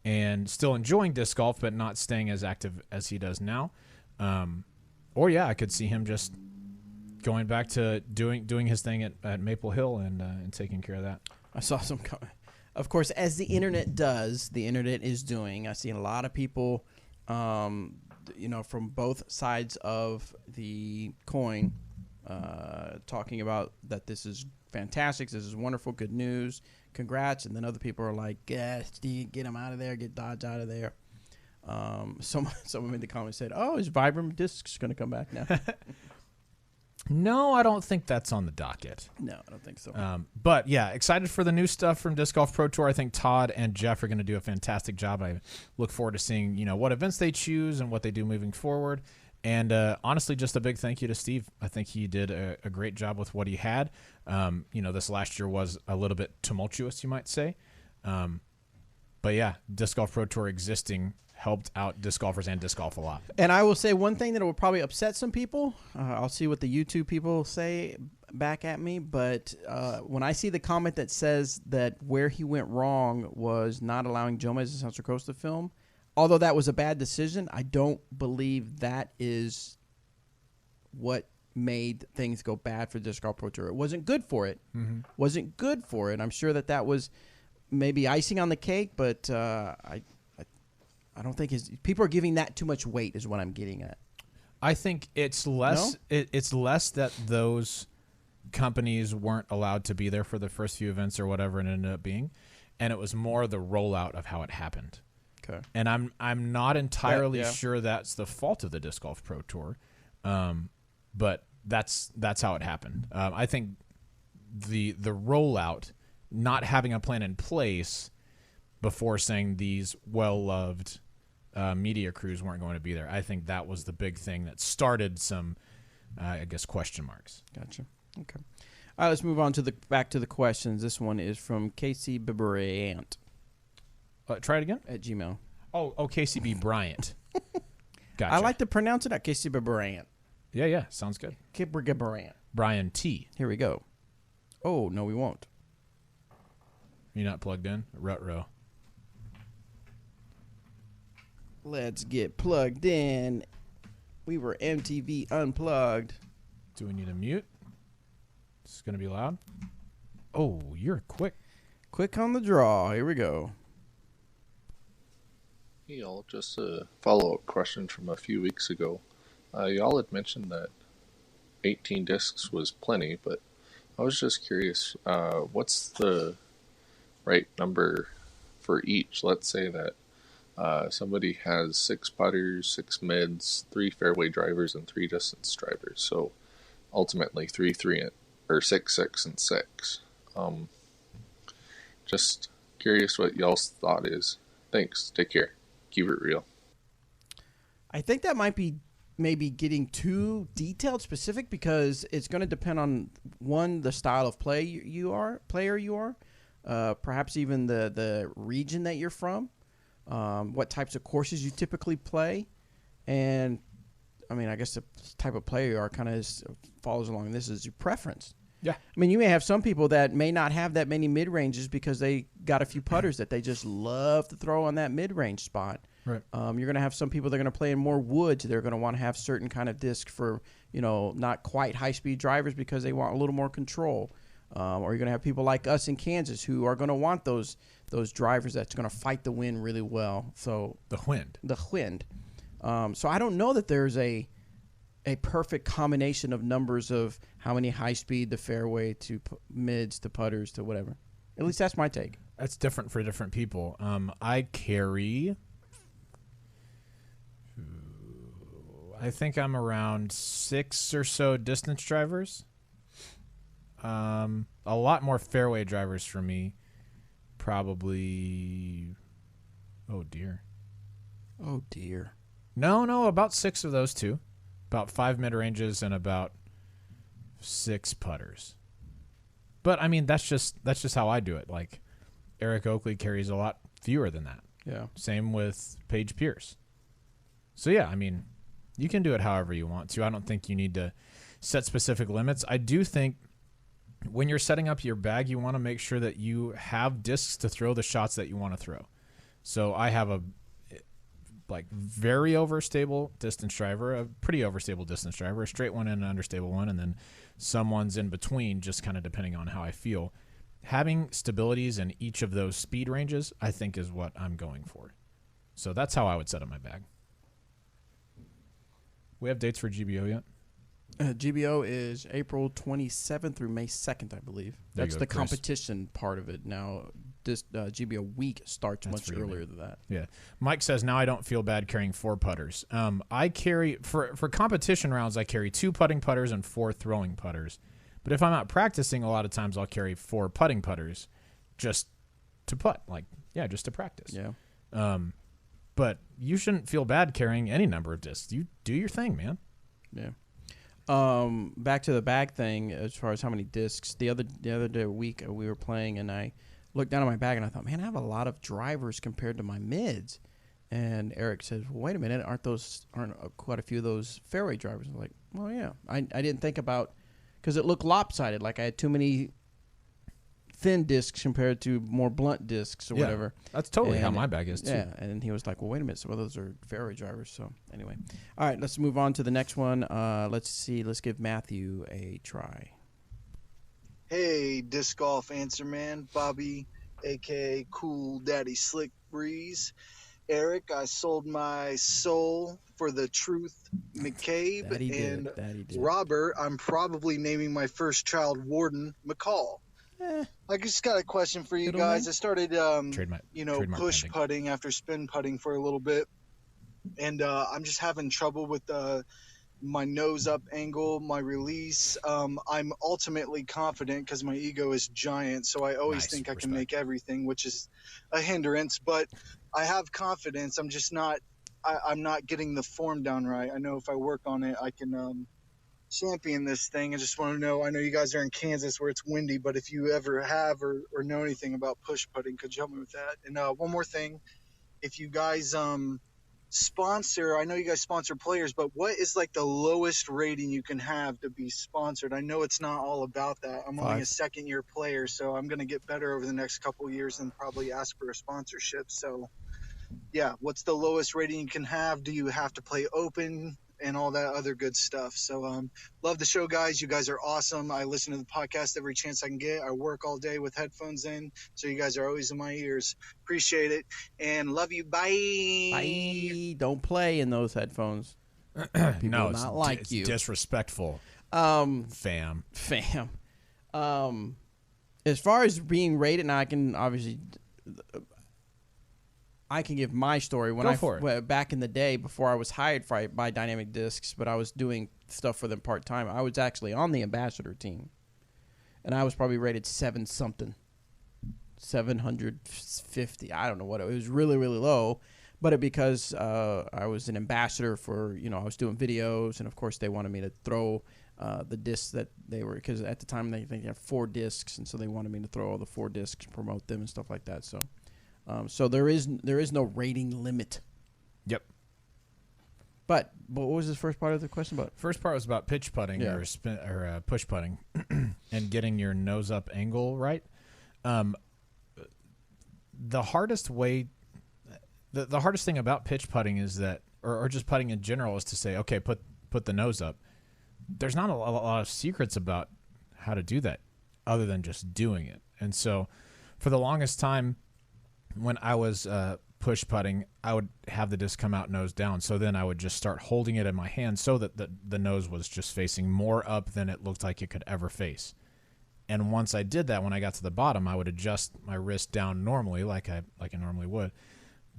and still enjoying disc golf, but not staying as active as he does now. Or yeah, I could see him just going back to doing his thing at Maple Hill and taking care of that.
I saw some comment. Of course, as the internet does, the internet is doing. I've seen a lot of people, from both sides of the coin, talking about that this is fantastic, this is wonderful, good news, congrats. And then other people are like, yeah, Steve, get him out of there, get Dodge out of there. Someone made the comment, said, oh, is Vibram Discs going to come back now?
No, I don't think that's on the docket.
No, I don't think so.
But yeah, excited for the new stuff from Disc Golf Pro Tour. I think Todd and Jeff are going to do a fantastic job. I look forward to seeing, what events they choose and what they do moving forward. And honestly, just a big thank you to Steve. I think he did a great job with what he had. This last year was a little bit tumultuous, you might say. But yeah, Disc Golf Pro Tour existing helped out disc golfers and disc golf a lot.
And I will say one thing that will probably upset some people. I'll see what the YouTube people say back at me. But when I see the comment that says that where he went wrong was not allowing Jomez and Central Coast to film, although that was a bad decision, I don't believe that is what made things go bad for Disc Golf Pro Tour. It wasn't good for it.
Mm-hmm.
Wasn't good for it. I'm sure that was maybe icing on the cake, but I don't think people are giving that too much weight is what I'm getting at.
I think it's less.
No?
It's less that those companies weren't allowed to be there for the first few events or whatever it ended up being, and it was more the rollout of how it happened.
Okay.
And I'm not entirely sure that's the fault of the Disc Golf Pro Tour, but that's how it happened. I think the rollout, not having a plan in place before saying these well-loved media crews weren't going to be there, I think that was the big thing that started some, I guess, question marks.
Gotcha. Okay. All right, let's move on to back to the questions. This one is from Casey Bryant.
Try it again?
At Gmail.
Oh, KCB Bryant. Gotcha.
I like to pronounce it at Casey Bryant.
Yeah, sounds good.
Kibriga Bryant.
Brian T.
Here we go. Oh, no, we won't.
You're not plugged in? Ruh-roh.
Let's get plugged in. We were MTV Unplugged.
Do we need a mute? This is going to be loud. Oh, you're quick.
Quick on the draw. Here we go.
Hey, y'all. Just a follow-up question from a few weeks ago. Y'all had mentioned that 18 discs was plenty, but I was just curious, what's the right number for each? Let's say that somebody has 6 putters, 6 mids, 3 fairway drivers, and 3 distance drivers. So ultimately 3, 3, or 6, 6, and 6. Just curious what y'all's thought is. Thanks. Take care. Keep it real.
I think that might be maybe getting too detailed specific, because it's going to depend on, one, the style of player you are, perhaps even the region that you're from, what types of courses you typically play, and I mean, I guess the type of player you are kind of follows along this is your preference.
Yeah.
I mean, you may have some people that may not have that many mid-ranges because they got a few putters that they just love to throw on that mid-range spot.
Right.
You're going to have some people that are going to play in more woods. They're going to want to have certain kind of disc for, not quite high-speed drivers because they want a little more control. Or you're going to have people like us in Kansas who are going to want those drivers that's going to fight the wind really well. So
The wind.
So I don't know that there's a perfect combination of numbers of how many high-speed to fairway to mids to putters to whatever. At least that's my take.
That's different for different people. I carry... I think I'm around 6 or so distance drivers. A lot more fairway drivers for me. Probably... Oh, dear.
Oh, dear.
No, about 6 of those too. About 5 mid-ranges and about 6 putters. But, I mean, that's just how I do it. Like, Eric Oakley carries a lot fewer than that.
Yeah.
Same with Paige Pierce. So, yeah, I mean, you can do it however you want to. I don't think you need to set specific limits. I do think when you're setting up your bag, you want to make sure that you have discs to throw the shots that you want to throw. So I have a very overstable distance driver, a pretty overstable distance driver, a straight one and an understable one, and then someone's in between, just kind of depending on how I feel. Having stabilities in each of those speed ranges, I think, is what I'm going for. So that's how I would set up my bag. We have dates for GBO yet?
GBO is April 27th through May 2nd, I believe.
There you
That's
go,
the
Chris.
competition part of it. Now, this GBO week starts
That's
much
for you,
earlier
man.
than that.
Yeah. Mike says, now I don't feel bad carrying 4 putters. I carry, for competition rounds, I carry 2 putting putters and 4 throwing putters. But if I'm not practicing, a lot of times I'll carry 4 putting putters just to putt. Just to practice.
Yeah.
But you shouldn't feel bad carrying any number of discs. You do your thing, man.
Yeah. Back to the bag thing, as far as how many discs. The other day, week we were playing, and I looked down at my bag and I thought, man, I have a lot of drivers compared to my mids. And Eric says, well, wait a minute, aren't quite a few of those fairway drivers? I'm like, well, yeah. I didn't think about, because it looked lopsided, like I had too many thin discs compared to more blunt discs or whatever.
That's totally how my bag is too.
Yeah, and he was like, well, wait a minute, some of those are fairway drivers. So anyway. All right, let's move on to the next one. Let's see. Let's give Matthew a try.
Hey, Disc Golf Answer Man, Bobby, a.k.a. Cool Daddy Slick Breeze. Eric, I sold my soul for the truth, McCabe.
That he did.
And
That he did.
Robert, I'm probably naming my first child Warden McCall. I just got a question for you
Middle
guys.
name?
I started,
Trademark
push
pending.
putting after spin putting for a little bit. And I'm just having trouble with my nose up angle, my release. I'm ultimately confident because my ego is giant, so I always think I can make everything, which is a hindrance. But I have confidence. I'm just not. I'm not getting the form down right. I know if I work on it, I can champion this thing. I just want to know. I know you guys are in Kansas where it's windy, but if you ever have or know anything about push putting, could you help me with that? And one more thing, if you guys sponsor, I know you guys sponsor players, but what is like the lowest rating you can have to be sponsored? I know it's not all about that. I'm only a second-year player, so I'm going to get better over the next couple of years and probably ask for a sponsorship. So, yeah, what's the lowest rating you can have? Do you have to play open and all that other good stuff? So, love the show, guys. You guys are awesome. I listen to the podcast every chance I can get. I work all day with headphones in, so you guys are always in my ears. Appreciate it, and love you. Bye.
Bye. Don't play in those headphones. People
No,
will not like
it's
you.
disrespectful, fam.
As far as being rated, now I can give my story. When back in the day, before I was hired by Dynamic Discs, but I was doing stuff for them part time. I was actually on the ambassador team, and I was probably rated 750. I don't know what it was. Really, really low, but because I was an ambassador for, I was doing videos, and of course they wanted me to throw the discs that they were, because at the time they had 4 discs, and so they wanted me to throw all the 4 discs, promote them and stuff like that. So. So there is no rating limit.
Yep.
But what was the first part of the question about?
First part was about pitch putting or push putting and getting your nose up angle right. The hardest way, the hardest thing about pitch putting is that, or just putting in general, is to say, okay, put the nose up. There's not a lot of secrets about how to do that other than just doing it. And so for the longest time, when I was push putting, I would have the disc come out nose down. So then I would just start holding it in my hand so that the nose was just facing more up than it looked like it could ever face. And once I did that, when I got to the bottom, I would adjust my wrist down normally, like I normally would,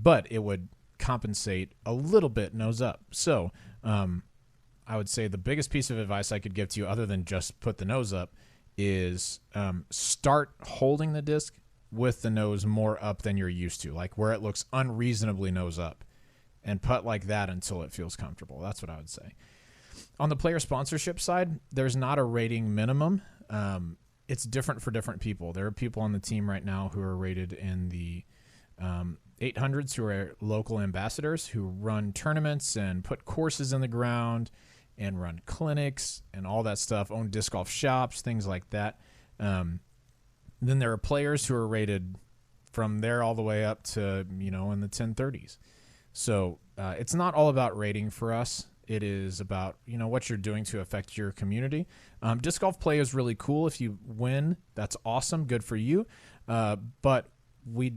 but it would compensate a little bit nose up. So I would say the biggest piece of advice I could give to you, other than just put the nose up, is start holding the disc with the nose more up than you're used to, like where it looks unreasonably nose up, and putt like that until it feels comfortable. That's what I would say. On the player sponsorship side, there's not a rating minimum. It's different for different people. There are people on the team right now who are rated in the 800s who are local ambassadors who run tournaments and put courses in the ground and run clinics and all that stuff, own disc golf shops, things like that. Then there are players who are rated from there all the way up to, in the 1030s. So it's not all about rating for us. It is about, what you're doing to affect your community. Disc golf play is really cool. If you win, that's awesome. Good for you. But we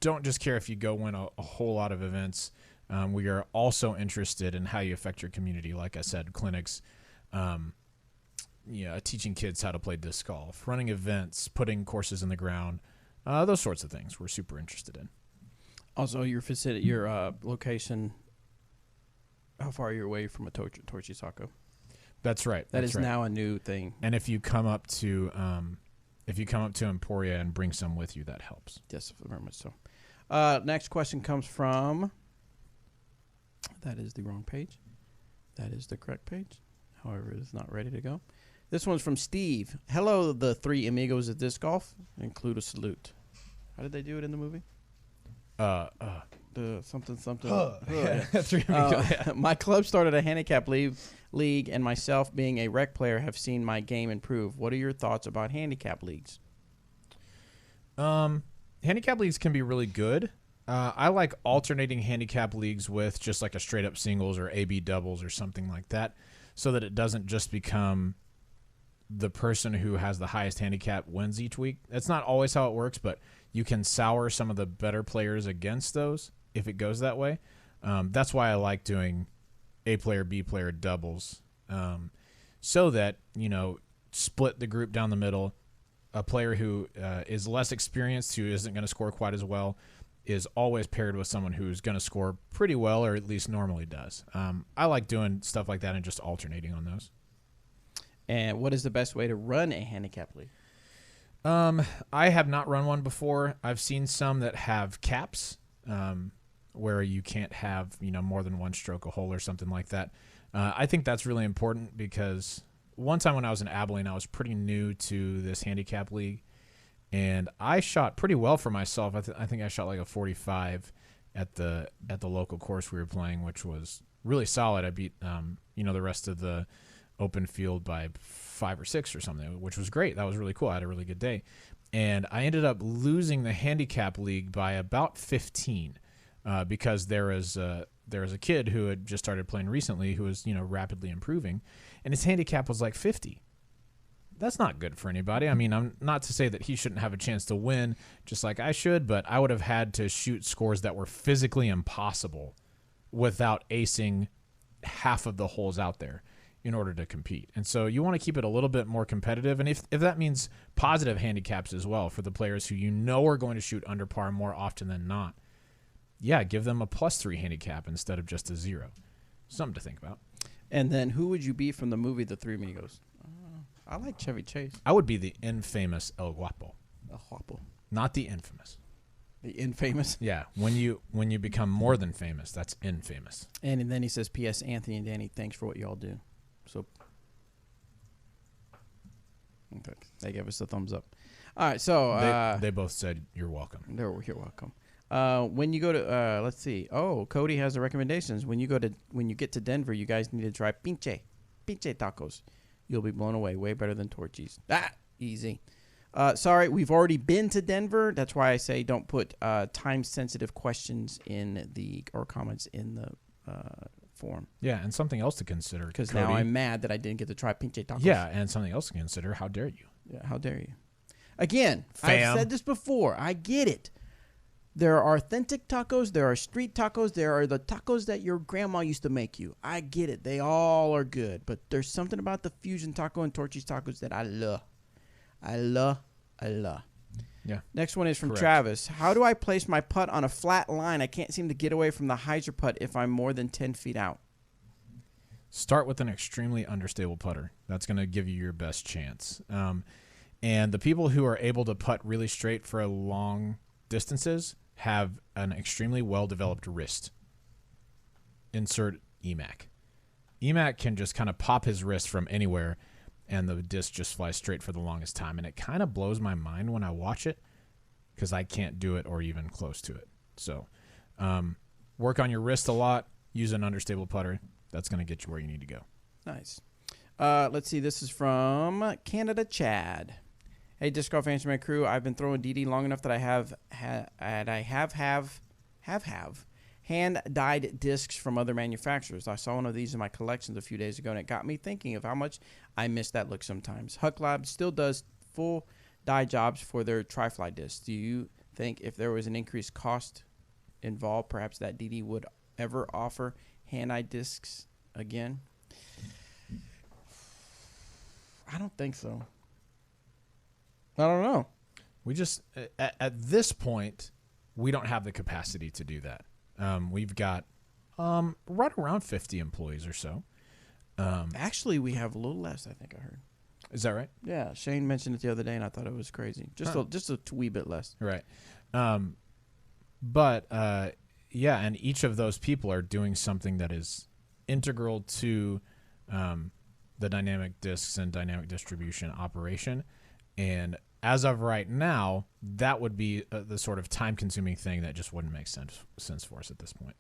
don't just care if you go win a whole lot of events. We are also interested in how you affect your community. Like I said, clinics, teaching kids how to play disc golf, running events, putting courses in the ground, those sorts of things we're super interested in.
Also, your facility, your location, how far are you away from a Torchisako?
That's right.
That is now a new thing.
And if you come up to Emporia and bring some with you, that helps.
Yes, very much so. Next question comes from, that is the wrong page. That is the correct page. However, it is not ready to go. This one's from Steve. Hello, the 3 amigos of disc golf. Include a salute. How did they do it in the movie? something something.
Yeah.
Yeah.
3 amigo. Yeah.
My club started a handicap league, and myself, being a rec player, have seen my game improve. What are your thoughts about handicap leagues?
Handicap leagues can be really good. I like alternating handicap leagues with just like a straight up singles or AB doubles or something like that, so that it doesn't just become the person who has the highest handicap wins each week. That's not always how it works, but you can sour some of the better players against those if it goes that way. That's why I like doing A player, B player doubles, so that, split the group down the middle. A player who is less experienced, who isn't going to score quite as well, is always paired with someone who's going to score pretty well, or at least normally does. I like doing stuff like that and just alternating on those.
And what is the best way to run a handicap league?
I have not run one before. I've seen some that have caps, where you can't have, more than one stroke a hole or something like that. I think that's really important because one time when I was in Abilene, I was pretty new to this handicap league, and I shot pretty well for myself. I think I shot like a 45 at the local course we were playing, which was really solid. I beat the rest of the open field by 5 or 6 or something, which was great. That was really cool. I had a really good day, and I ended up losing the handicap league by about 15 because there was a kid who had just started playing recently who was rapidly improving, and his handicap was like 50. That's not good for anybody. I mean, I'm not to say that he shouldn't have a chance to win just like I should, but I would have had to shoot scores that were physically impossible without acing half of the holes out there in order to compete. And so you want to keep it a little bit more competitive, and if that means positive handicaps as well for the players who are going to shoot under par more often than not, yeah, give them a +3 handicap instead of just a 0. Something to think about.
And then who would you be from the movie The Three Amigos? I like Chevy Chase.
I would be the infamous El Guapo.
El Guapo.
Not the infamous.
The infamous?
Yeah, when you become more than famous, that's infamous.
And then he says, P.S. Anthony and Danny, thanks for what y'all do. So, okay, they gave us a thumbs up. All right, so
they both said you're welcome.
You're welcome. When you go to let's see. Oh, Cody has the recommendations. When you get to Denver, you guys need to try pinche tacos. You'll be blown away. Way better than Torchy's. Easy. Sorry, we've already been to Denver. That's why I say don't put time-sensitive questions or comments in the form.
Yeah, and something else to consider.
Because now I'm mad that I didn't get to try pinche tacos.
Yeah, and something else to consider. How dare you?
Yeah, how dare you? Again,
Fam.
I've said this before. I get it. There are authentic tacos. There are street tacos. There are the tacos that your grandma used to make you. I get it. They all are good. But there's something about the fusion taco and Torchy's tacos that I love. I love.
Yeah.
Next one is from
Correct.
Travis. How do I place my putt on a flat line? I can't seem to get away from the hyzer putt if I'm more than 10 feet out.
Start with an extremely understable putter. That's going to give you your best chance. And the people who are able to putt really straight for long distances have an extremely well-developed wrist. Insert EMAC. EMAC can just kind of pop his wrist from anywhere, and the disc just flies straight for the longest time. And it kind of blows my mind when I watch it because I can't do it or even close to it. So work on your wrist a lot. Use an understable putter. That's going to get you where you need to go.
Nice. Let's see. This is from Canada Chad. Hey, Disc Golf Answer Man crew. I've been throwing DD long enough that I have hand-dyed discs from other manufacturers. I saw one of these in my collections a few days ago, and it got me thinking of how much I miss that look sometimes. Huck Lab still does full dye jobs for their tri-fly discs. Do you think if there was an increased cost involved, perhaps that DD would ever offer hand-dyed discs again? I don't think so. I don't know.
We just, at this point, we don't have the capacity to do that. We've got right around 50 employees or so.
Actually, we have a little less, I think I heard.
Is that right?
Yeah, Shane mentioned it the other day, and I thought it was crazy. Just a wee bit less.
Right. But yeah, and each of those people are doing something that is integral to the dynamic discs and dynamic distribution operation. And as of right now, that would be the sort of time-consuming thing that just wouldn't make sense for us at this point.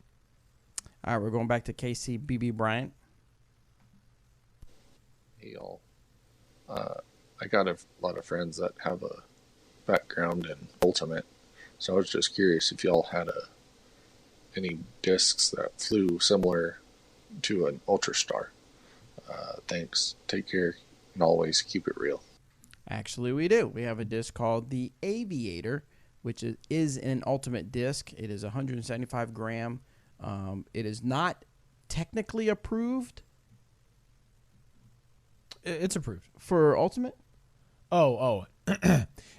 All right, we're going back to KCBB Bryant.
Hey, y'all. I got a lot of friends that have a background in Ultimate, so I was just curious if y'all had any discs that flew similar to an Ultra Star. Thanks. Take care, and always keep it real.
Actually, we do. We have a disc called the Aviator, which is an Ultimate disc. It is 175 gram. It is not technically approved.
It's approved
for Ultimate.
Oh,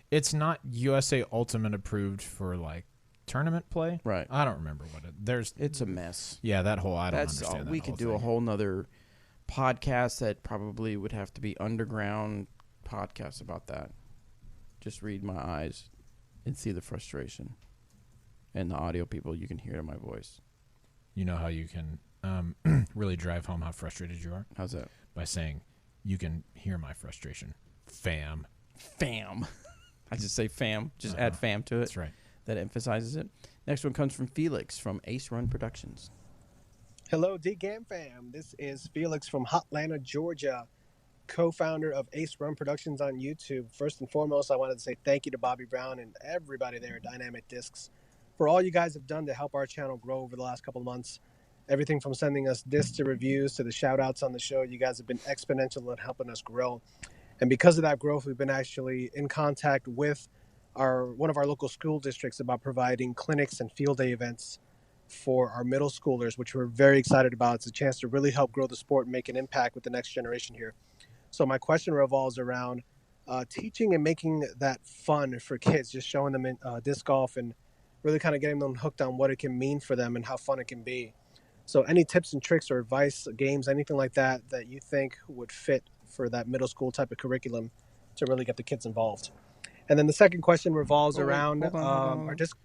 it's not USA Ultimate approved for like tournament play.
Right.
I don't remember what there's.
It's a mess.
Yeah, that whole I don't
That's
understand.
all.
That
We
whole
could do
thing.
a whole nother podcast that probably would have to be underground podcast about that. Just read my eyes and see the frustration. And the audio people, you can hear it in my voice.
You know how you can really drive home how frustrated you are?
How's that?
By saying, you can hear my frustration. Fam.
I just say fam. Just add fam to it.
That's right.
That emphasizes it. Next one comes from Felix from Ace Run Productions.
Hello, D-Gam fam. This is Felix from Hotlanta, Georgia, co-founder of Ace Run Productions on YouTube. First and foremost, I wanted to say thank you to Bobby Brown and everybody there at Dynamic Discs for all you guys have done to help our channel grow over the last couple of months. Everything from sending us discs to reviews to the shout-outs on the show. You guys have been exponential in helping us grow. And because of that growth, we've been actually in contact with one of our local school districts about providing clinics and field day events for our middle schoolers, which we're very excited about. It's a chance to really help grow the sport and make an impact with the next generation here. So my question revolves around teaching and making that fun for kids, just showing them disc golf and really kind of getting them hooked on what it can mean for them and how fun it can be. So any tips and tricks or advice, games, anything like that you think would fit for that middle school type of curriculum to really get the kids involved? And then the second question revolves around our disc.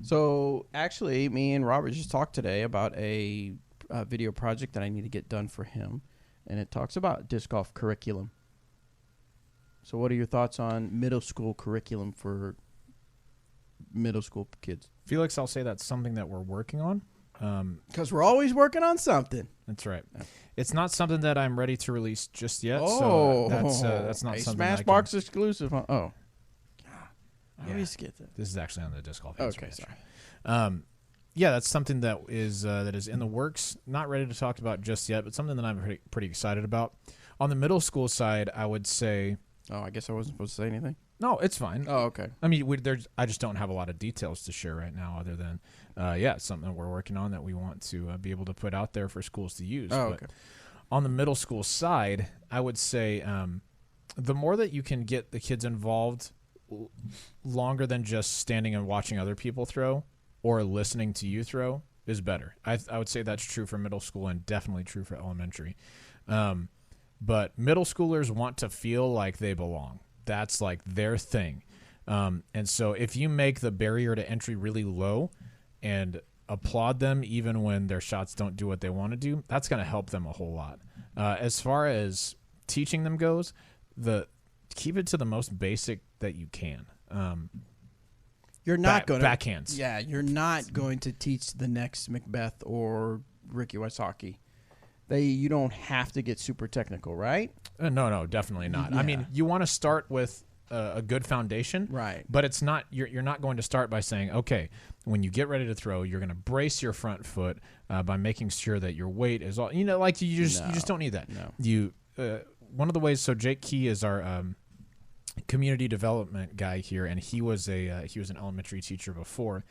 So actually, me and Robert just talked today about a video project that I need to get done for him, and it talks about disc golf curriculum. So what are your thoughts on middle school curriculum for middle school kids?
Felix, I'll say that's something that we're working on.
Because we're always working on something.
That's right. It's not something that I'm ready to release just yet.
Oh,
so that's not
a
something.
Smashbox exclusive. Huh? Oh, I always get that.
This is actually on the disc golf.
Okay, sorry.
Yeah, that's something that is in the works. Not ready to talk about just yet, but something that I'm pretty excited about. On the middle school side, I would say.
Oh, I guess I wasn't supposed to say anything.
No, it's fine.
Oh, okay.
I mean, I just don't have a lot of details to share right now, other than, it's something that we're working on that we want to be able to put out there for schools to use.
Oh,
but
okay.
On the middle school side, I would say the more that you can get the kids involved longer than just standing and watching other people throw or listening to you throw is better. I would say that's true for middle school and definitely true for elementary. But middle schoolers want to feel like they belong. That's like their thing. And so if you make the barrier to entry really low and applaud them even when their shots don't do what they want to do, that's going to help them a whole lot. As far as teaching them goes, keep it to the most basic that you can.
You're not going to
backhands.
Yeah, you're not going to teach the next Macbeth or Ricky Wysocki. You don't have to get super technical, right?
No, definitely not.
Yeah.
I mean, you want to start with a good foundation,
right?
But it's not. You're not going to start by saying, okay, when you get ready to throw, you're going to brace your front foot by making sure that your weight is all. Like you just don't need that.
No.
One of the ways. So Jake Key is our community development guy here, and he was an elementary teacher before.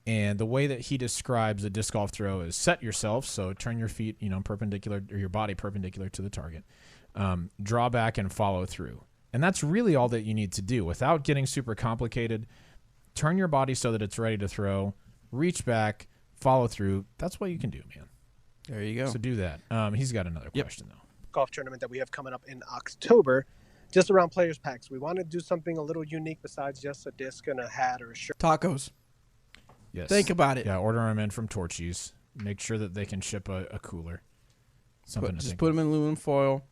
And the way that he describes a disc golf throw is set yourself, so turn your feet, perpendicular, or your body perpendicular to the target. Draw back and follow through. And that's really all that you need to do without getting super complicated. Turn your body so that it's ready to throw, reach back, follow through. That's what you can do, man.
There you go.
So do that. He's got another question, though.
Golf tournament that we have coming up in October, just around players packs. We want to do something a little unique besides just a disc and a hat or a shirt.
Tacos.
Yes.
Think about it.
Yeah, order them in from Torchy's. Make sure that they can ship a cooler. Something
Just put them in aluminum foil.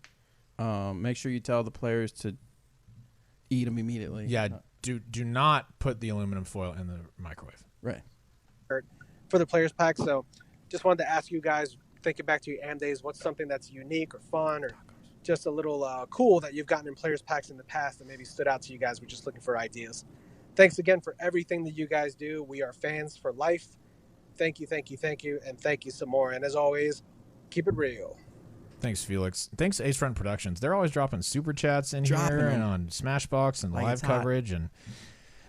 Make sure you tell the players to eat them immediately.
Yeah, do not put the aluminum foil in the microwave.
Right.
For the players pack. So just wanted to ask you guys, thinking back to your AM days, what's something that's unique or fun or just a little cool that you've gotten in players packs in the past that maybe stood out to you guys? We're just looking for ideas. Thanks again for everything that you guys do. We are fans for life. Thank you, and thank you some more. And as always, keep it real.
Thanks, Felix. Thanks, Ace Front Productions. They're always dropping super chats in here and on Smashbox and
Like
live
it's hot.
coverage, and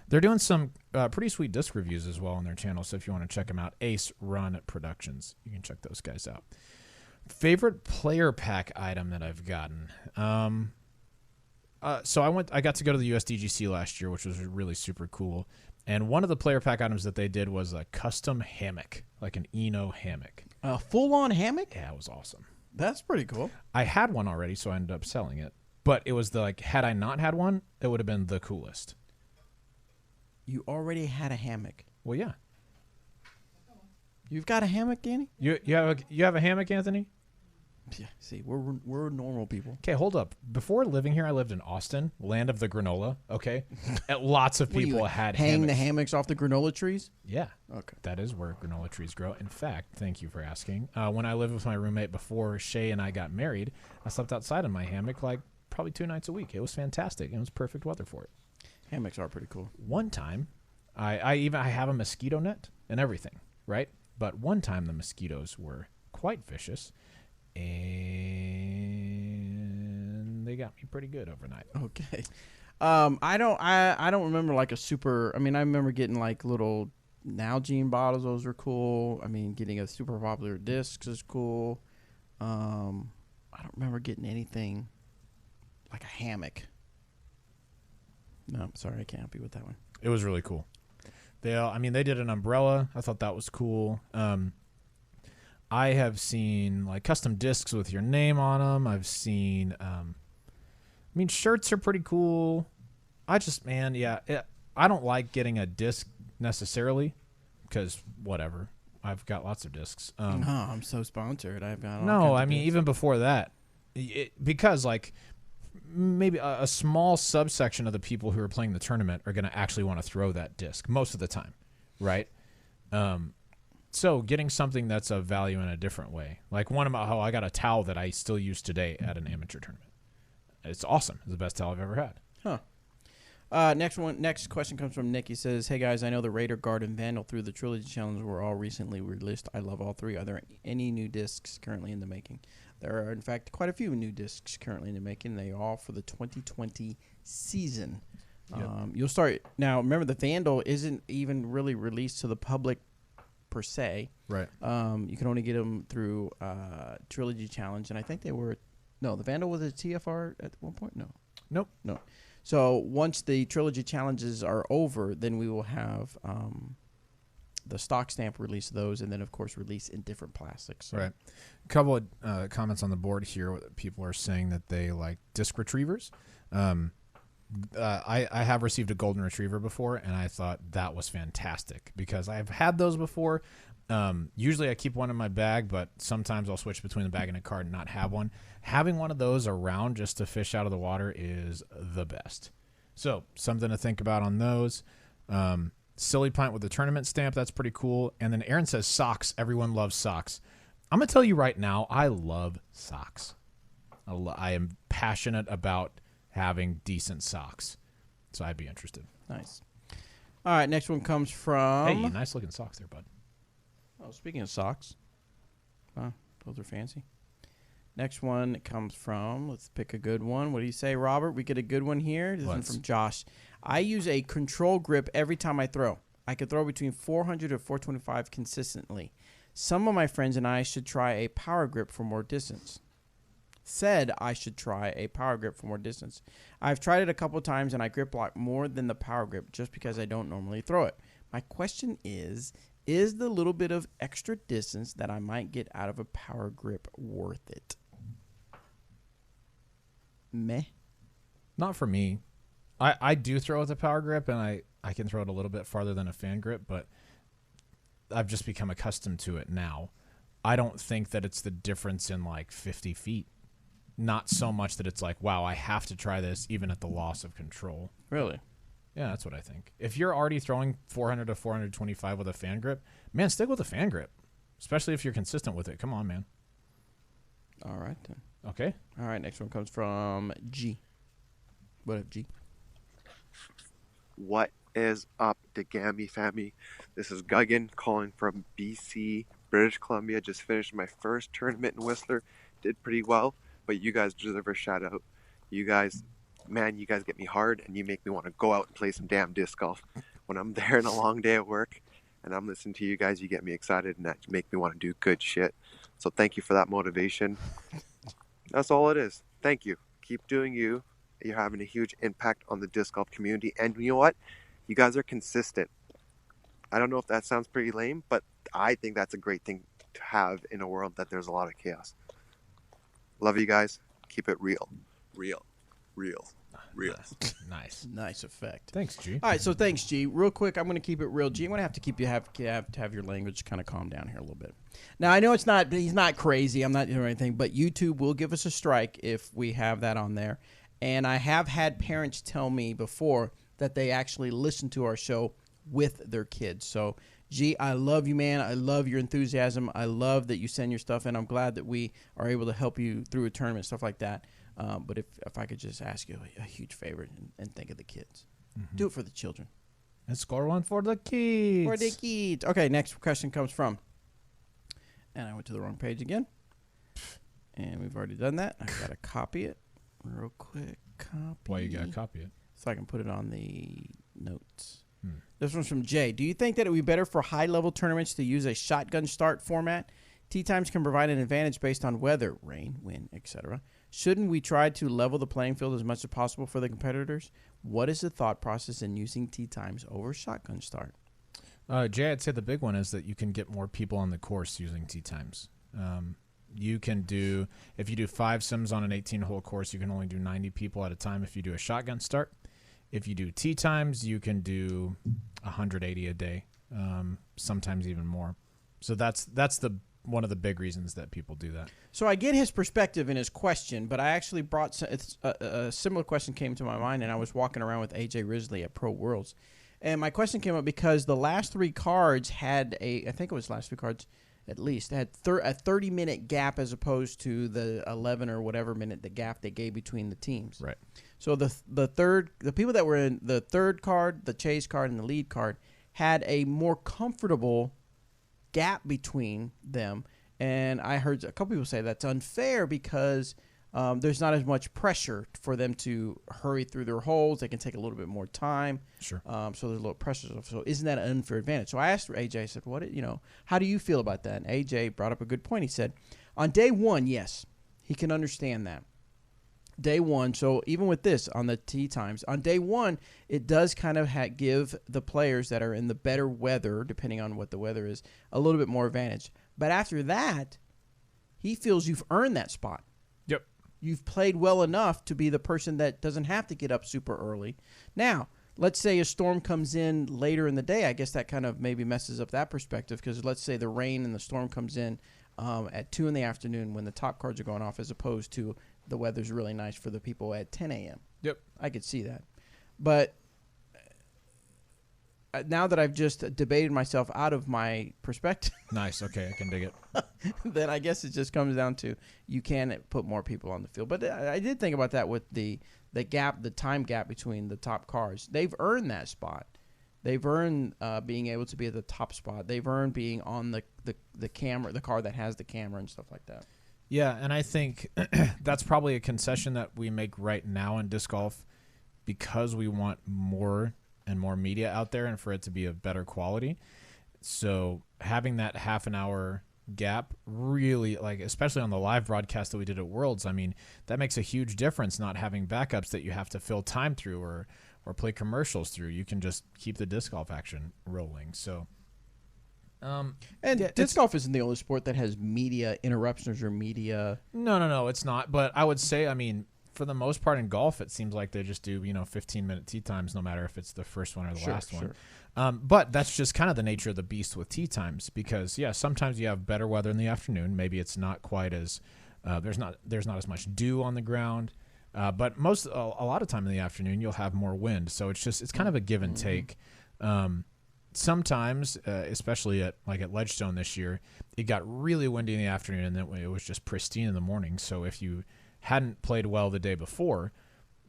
they're doing some pretty sweet disc reviews as well on their channel. So if you want to check them out, Ace Run Productions, you can check those guys out. Favorite player pack item that I've gotten. So I got to go to the USDGC last year, which was really super cool. And one of the player pack items that they did was a custom hammock, like an Eno hammock.
A full-on hammock?
Yeah, it was awesome.
That's pretty cool.
I had one already, so I ended up selling it. But it was had I not had one, it would have been the coolest.
You already had a hammock.
Well, yeah.
You've got a hammock, Danny?
You have a hammock, Anthony?
Yeah. See, we're normal people.
Okay, hold up. Before living here, I lived in Austin, land of the granola. Okay, and lots of
What do you,
people had
hang the
hammocks.
hammocks off the granola trees?
Yeah,
Okay.
that is where granola trees grow. In fact, thank you for asking. When I lived with my roommate before Shay and I got married, I slept outside in my hammock like probably 2 nights a week. It was fantastic. It was perfect weather for it.
Hammocks are pretty cool.
One time, I have a mosquito net and everything, right? But one time the mosquitoes were quite vicious, and they got me pretty good overnight.
Okay. I don't remember like a super. I mean, I remember getting like little Nalgene bottles. Those are cool. I mean, getting a super popular discs is cool. I don't remember getting anything like a hammock. No, I'm sorry, I can't help you with that one.
It was really cool. They did an umbrella. I thought that was cool. I have seen like custom discs with your name on them. I've seen, shirts are pretty cool. I don't like getting a disc necessarily because whatever. I've got lots of discs.
No, I'm so sponsored. I've got all
No,
kinds
I
of
mean,
discs.
even before that, because like maybe a small subsection of the people who are playing the tournament are going to actually want to throw that disc most of the time, right? So getting something that's of value in a different way, like I got a towel that I still use today at an amateur tournament. It's awesome. It's the best towel I've ever had.
Next question comes from Nick. He says, "Hey guys, I know the Raider, Guard, and Vandal through the Trilogy Challenge were all recently released. I love all three. Are there any new discs currently in the making?" There are, in fact, quite a few new discs currently in the making. They are all for the 2020 season.
Yep.
You'll start now. Remember, the Vandal isn't even really released to the public per se.
Right.
You can only get them through Trilogy Challenge, and I think the Vandal was a TFR at one point. No. So once the Trilogy Challenges are over, then we will have the stock stamp release of those, and then of course release in different plastics. So.
Right. A couple of comments on the board here. People are saying that they like disc retrievers. I have received a golden retriever before, and I thought that was fantastic because I've had those before. Usually I keep one in my bag, but sometimes I'll switch between the bag and a cart and not have one. Having one of those around just to fish out of the water is the best. So something to think about on those. Silly Pint with the tournament stamp, that's pretty cool. And then Aaron says socks. Everyone loves socks. I'm going to tell you right now, I love socks. I am passionate about having decent socks. So I'd be interested.
Nice. All right, next one comes from...
Hey, nice looking socks there, bud.
Oh, speaking of socks. Those are fancy. Next one comes from, let's pick a good one. What do you say, Robert? We get a good one here. This one's from Josh. I use a control grip every time I throw. I can throw between 400 to 425 consistently. Some of my friends and I should try a power grip for more distance. Said I should try a power grip for more distance. I've tried it a couple times and I grip lock more than the power grip just because I don't normally throw it. My question is the little bit of extra distance that I might get out of a power grip worth it? Meh.
Not for me. I do throw with a power grip, and I can throw it a little bit farther than a fan grip, but I've just become accustomed to it now. I don't think that it's the difference in like 50 feet. not so much that it's like, wow, I have to try this even at the loss of control.
Really?
Yeah, that's what I think. If you're already throwing 400 to 425 with a fan grip, man, stick with a fan grip, especially if you're consistent with it. Come on, man.
All right, then.
Okay.
All right, next one comes from G. What up, G?
What is up, the Gammy family? This is Guggen calling from BC, British Columbia. Just finished my first tournament in Whistler. Did pretty well, but you guys deserve a shout out. You guys, man, you guys get me hard, and you make me want to go out and play some damn disc golf. When I'm there in a long day at work, and I'm listening to you guys, you get me excited, and that make me want to do good shit. So thank you for that motivation. That's all it is. Thank you. Keep doing you. You're having a huge impact on the disc golf community. And you know what? You guys are consistent. I don't know if that sounds pretty lame, but I think that's a great thing to have in a world that there's a lot of chaos. Love you guys. Keep it real. Real. Real. Real.
Nice.
Nice effect.
Thanks, G.
All right, so thanks, G. Real quick, I'm going to keep it real, G. I'm going to have to keep you have your language kind of calm down here a little bit. Now, I know he's not crazy. I'm not doing anything, but YouTube will give us a strike if we have that on there. And I have had parents tell me before that they actually listen to our show with their kids. So, G, I love you, man. I love your enthusiasm. I love that you send your stuff in. I'm glad that we are able to help you through a tournament, stuff like that. But if I could just ask you a huge favor and think of the kids.
Mm-hmm.
Do it for the children.
And score one for the kids.
For the kids. Okay, next question comes from, and I went to the wrong page again. And we've already done that. I got to copy it real quick. Copy.
Why you got to copy it?
So I can put it on the notes.
Hmm.
This one's from Jay. Do you think that it would be better for high-level tournaments to use a shotgun start format? Tee times can provide an advantage based on weather, rain, wind, etc. Shouldn't we try to level the playing field as much as possible for the competitors? What is the thought process in using tee times over shotgun start?
Jay, I'd say the big one is that you can get more people on the course using tee times. You can do, if you do 5 sims on an 18-hole course, you can only do 90 people at a time if you do a shotgun start. If you do tee times, you can do 180 a day, sometimes even more. So that's one of the big reasons that people do that.
So I get his perspective in his question, but I actually brought a similar question came to my mind, and I was walking around with AJ Risley at Pro Worlds. And my question came up because the last 3 cards had I think it was last 3 cards at least, had a 30-minute gap as opposed to the 11 or whatever minute the gap they gave between the teams.
Right.
So the people that were in the third card, the chase card, and the lead card had a more comfortable gap between them. And I heard a couple people say that's unfair because there's not as much pressure for them to hurry through their holes. They can take a little bit more time.
Sure.
So there's a little pressure. So isn't that an unfair advantage? So I asked AJ, I said, how do you feel about that? And AJ brought up a good point. He said, on day one, yes, he can understand that. Day one, so even with this on the tee times, on day one, it does kind of give the players that are in the better weather, depending on what the weather is, a little bit more advantage. But after that, he feels you've earned that spot.
Yep.
You've played well enough to be the person that doesn't have to get up super early. Now, let's say a storm comes in later in the day. I guess that kind of maybe messes up that perspective because let's say the rain and the storm comes in at 2 in the afternoon when the top cards are going off as opposed to the weather's really nice for the people at 10 a.m.
Yep.
I could see that. But now that I've just debated myself out of my perspective.
Nice. Okay, I can dig it.
Then I guess it just comes down to you can put more people on the field. But I did think about that with the gap, the time gap between the top cars. They've earned that spot. They've earned being able to be at the top spot. They've earned being on the camera, the car that has the camera and stuff like that.
Yeah, and I think that's probably a concession that we make right now in disc golf because we want more and more media out there and for it to be of better quality. So having that half an hour gap really, like, especially on the live broadcast that we did at Worlds, I mean, that makes a huge difference not having backups that you have to fill time through or play commercials through. You can just keep the disc golf action rolling. So
disc golf isn't the only sport that has media interruptions or media.
No, it's not. But I would say, I mean, for the most part in golf, it seems like they just do 15-minute tee times, no matter if it's the first one or the last one. But that's just kind of the nature of the beast with tee times because sometimes you have better weather in the afternoon. Maybe it's not quite as There's not as much dew on the ground. But a lot of time in the afternoon, you'll have more wind. So it's kind of a give and take. Sometimes, especially at Ledgestone this year, it got really windy in the afternoon, and then it was just pristine in the morning. So if you hadn't played well the day before,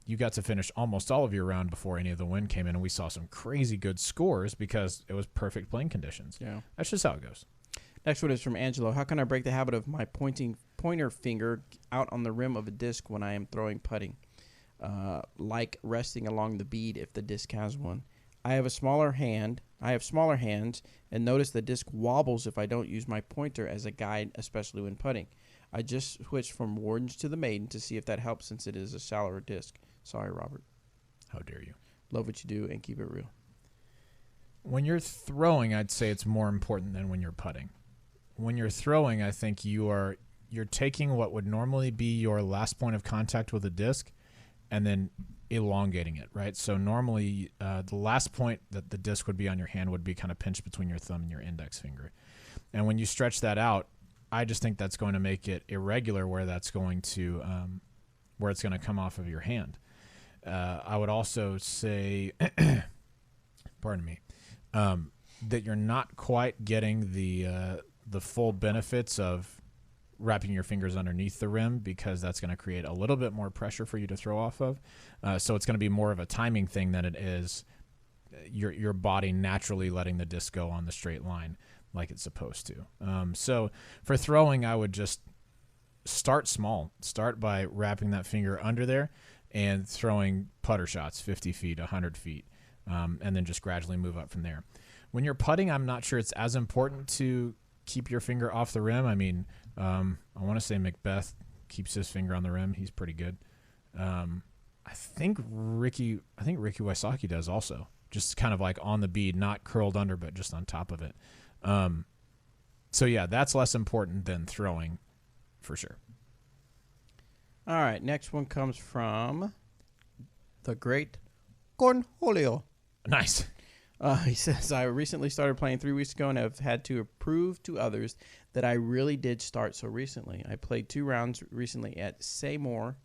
you got to finish almost all of your round before any of the wind came in, and we saw some crazy good scores because it was perfect playing conditions.
Yeah.
That's just how it goes.
Next one is from Angelo. How can I break the habit of my pointer finger out on the rim of a disc when I am throwing putting? Like resting along the bead if the disc has one. I have smaller hands and notice the disc wobbles if I don't use my pointer as a guide, especially when putting. I just switched from Wardens to the Maiden to see if that helps since it is a shallower disc. Sorry, Robert.
How dare you?
Love what you do and keep it real.
When you're throwing, I'd say it's more important than when you're putting. When you're throwing, I think you're taking what would normally be your last point of contact with a disc and then elongating it, right? So normally the last point that the disc would be on your hand would be kind of pinched between your thumb and your index finger. And when you stretch that out, I just think that's going to make it irregular where that's going to where it's going to come off of your hand. I would also say, pardon me, that you're not quite getting the full benefits of wrapping your fingers underneath the rim because that's going to create a little bit more pressure for you to throw off of. So it's going to be more of a timing thing than it is your body naturally letting the disc go on the straight line like it's supposed to. So for throwing, I would just start small. Start by wrapping that finger under there and throwing putter shots 50 feet, 100 feet, and then just gradually move up from there. When you're putting, I'm not sure it's as important to keep your finger off the rim. I mean, I want to say Macbeth keeps his finger on the rim. He's pretty good. I think Ricky Wysocki does also, just kind of like on the bead, not curled under, but just on top of it. So yeah, that's less important than throwing for sure.
All right, next one comes from the great Cornholio.
Nice.
He says, I recently started playing 3 weeks ago and have had to prove to others that I really did start so recently. I played 2 rounds recently at Seymour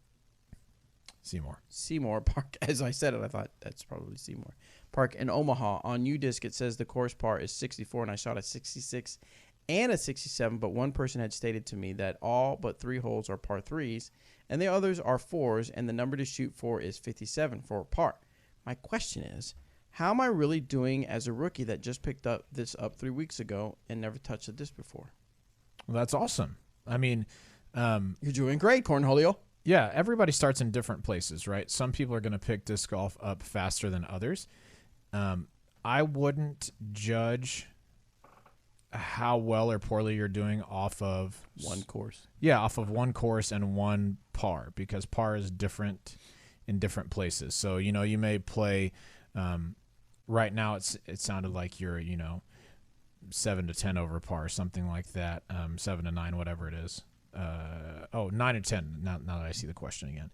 Park. As I said it, I thought that's probably Seymour Park in Omaha. On UDisc, it says the course par is 64, and I shot a 66 and a 67, but one person had stated to me that all but 3 holes are par 3s, and the others are 4s, and the number to shoot for is 57 for par. My question is, how am I really doing as a rookie that just picked this up 3 weeks ago and never touched a disc before?
Well, that's awesome. I mean,
you're doing great, Cornholio.
Yeah, everybody starts in different places, right? Some people are going to pick disc golf up faster than others. I wouldn't judge how well or poorly you're doing off of
one course. Yeah,
off of one course and one par, because par is different in different places. So, you may play right now it sounded like you're, 7 to 10 over par, something like that, 7 to 9, whatever it is. 9 to 10, now that I see the question again.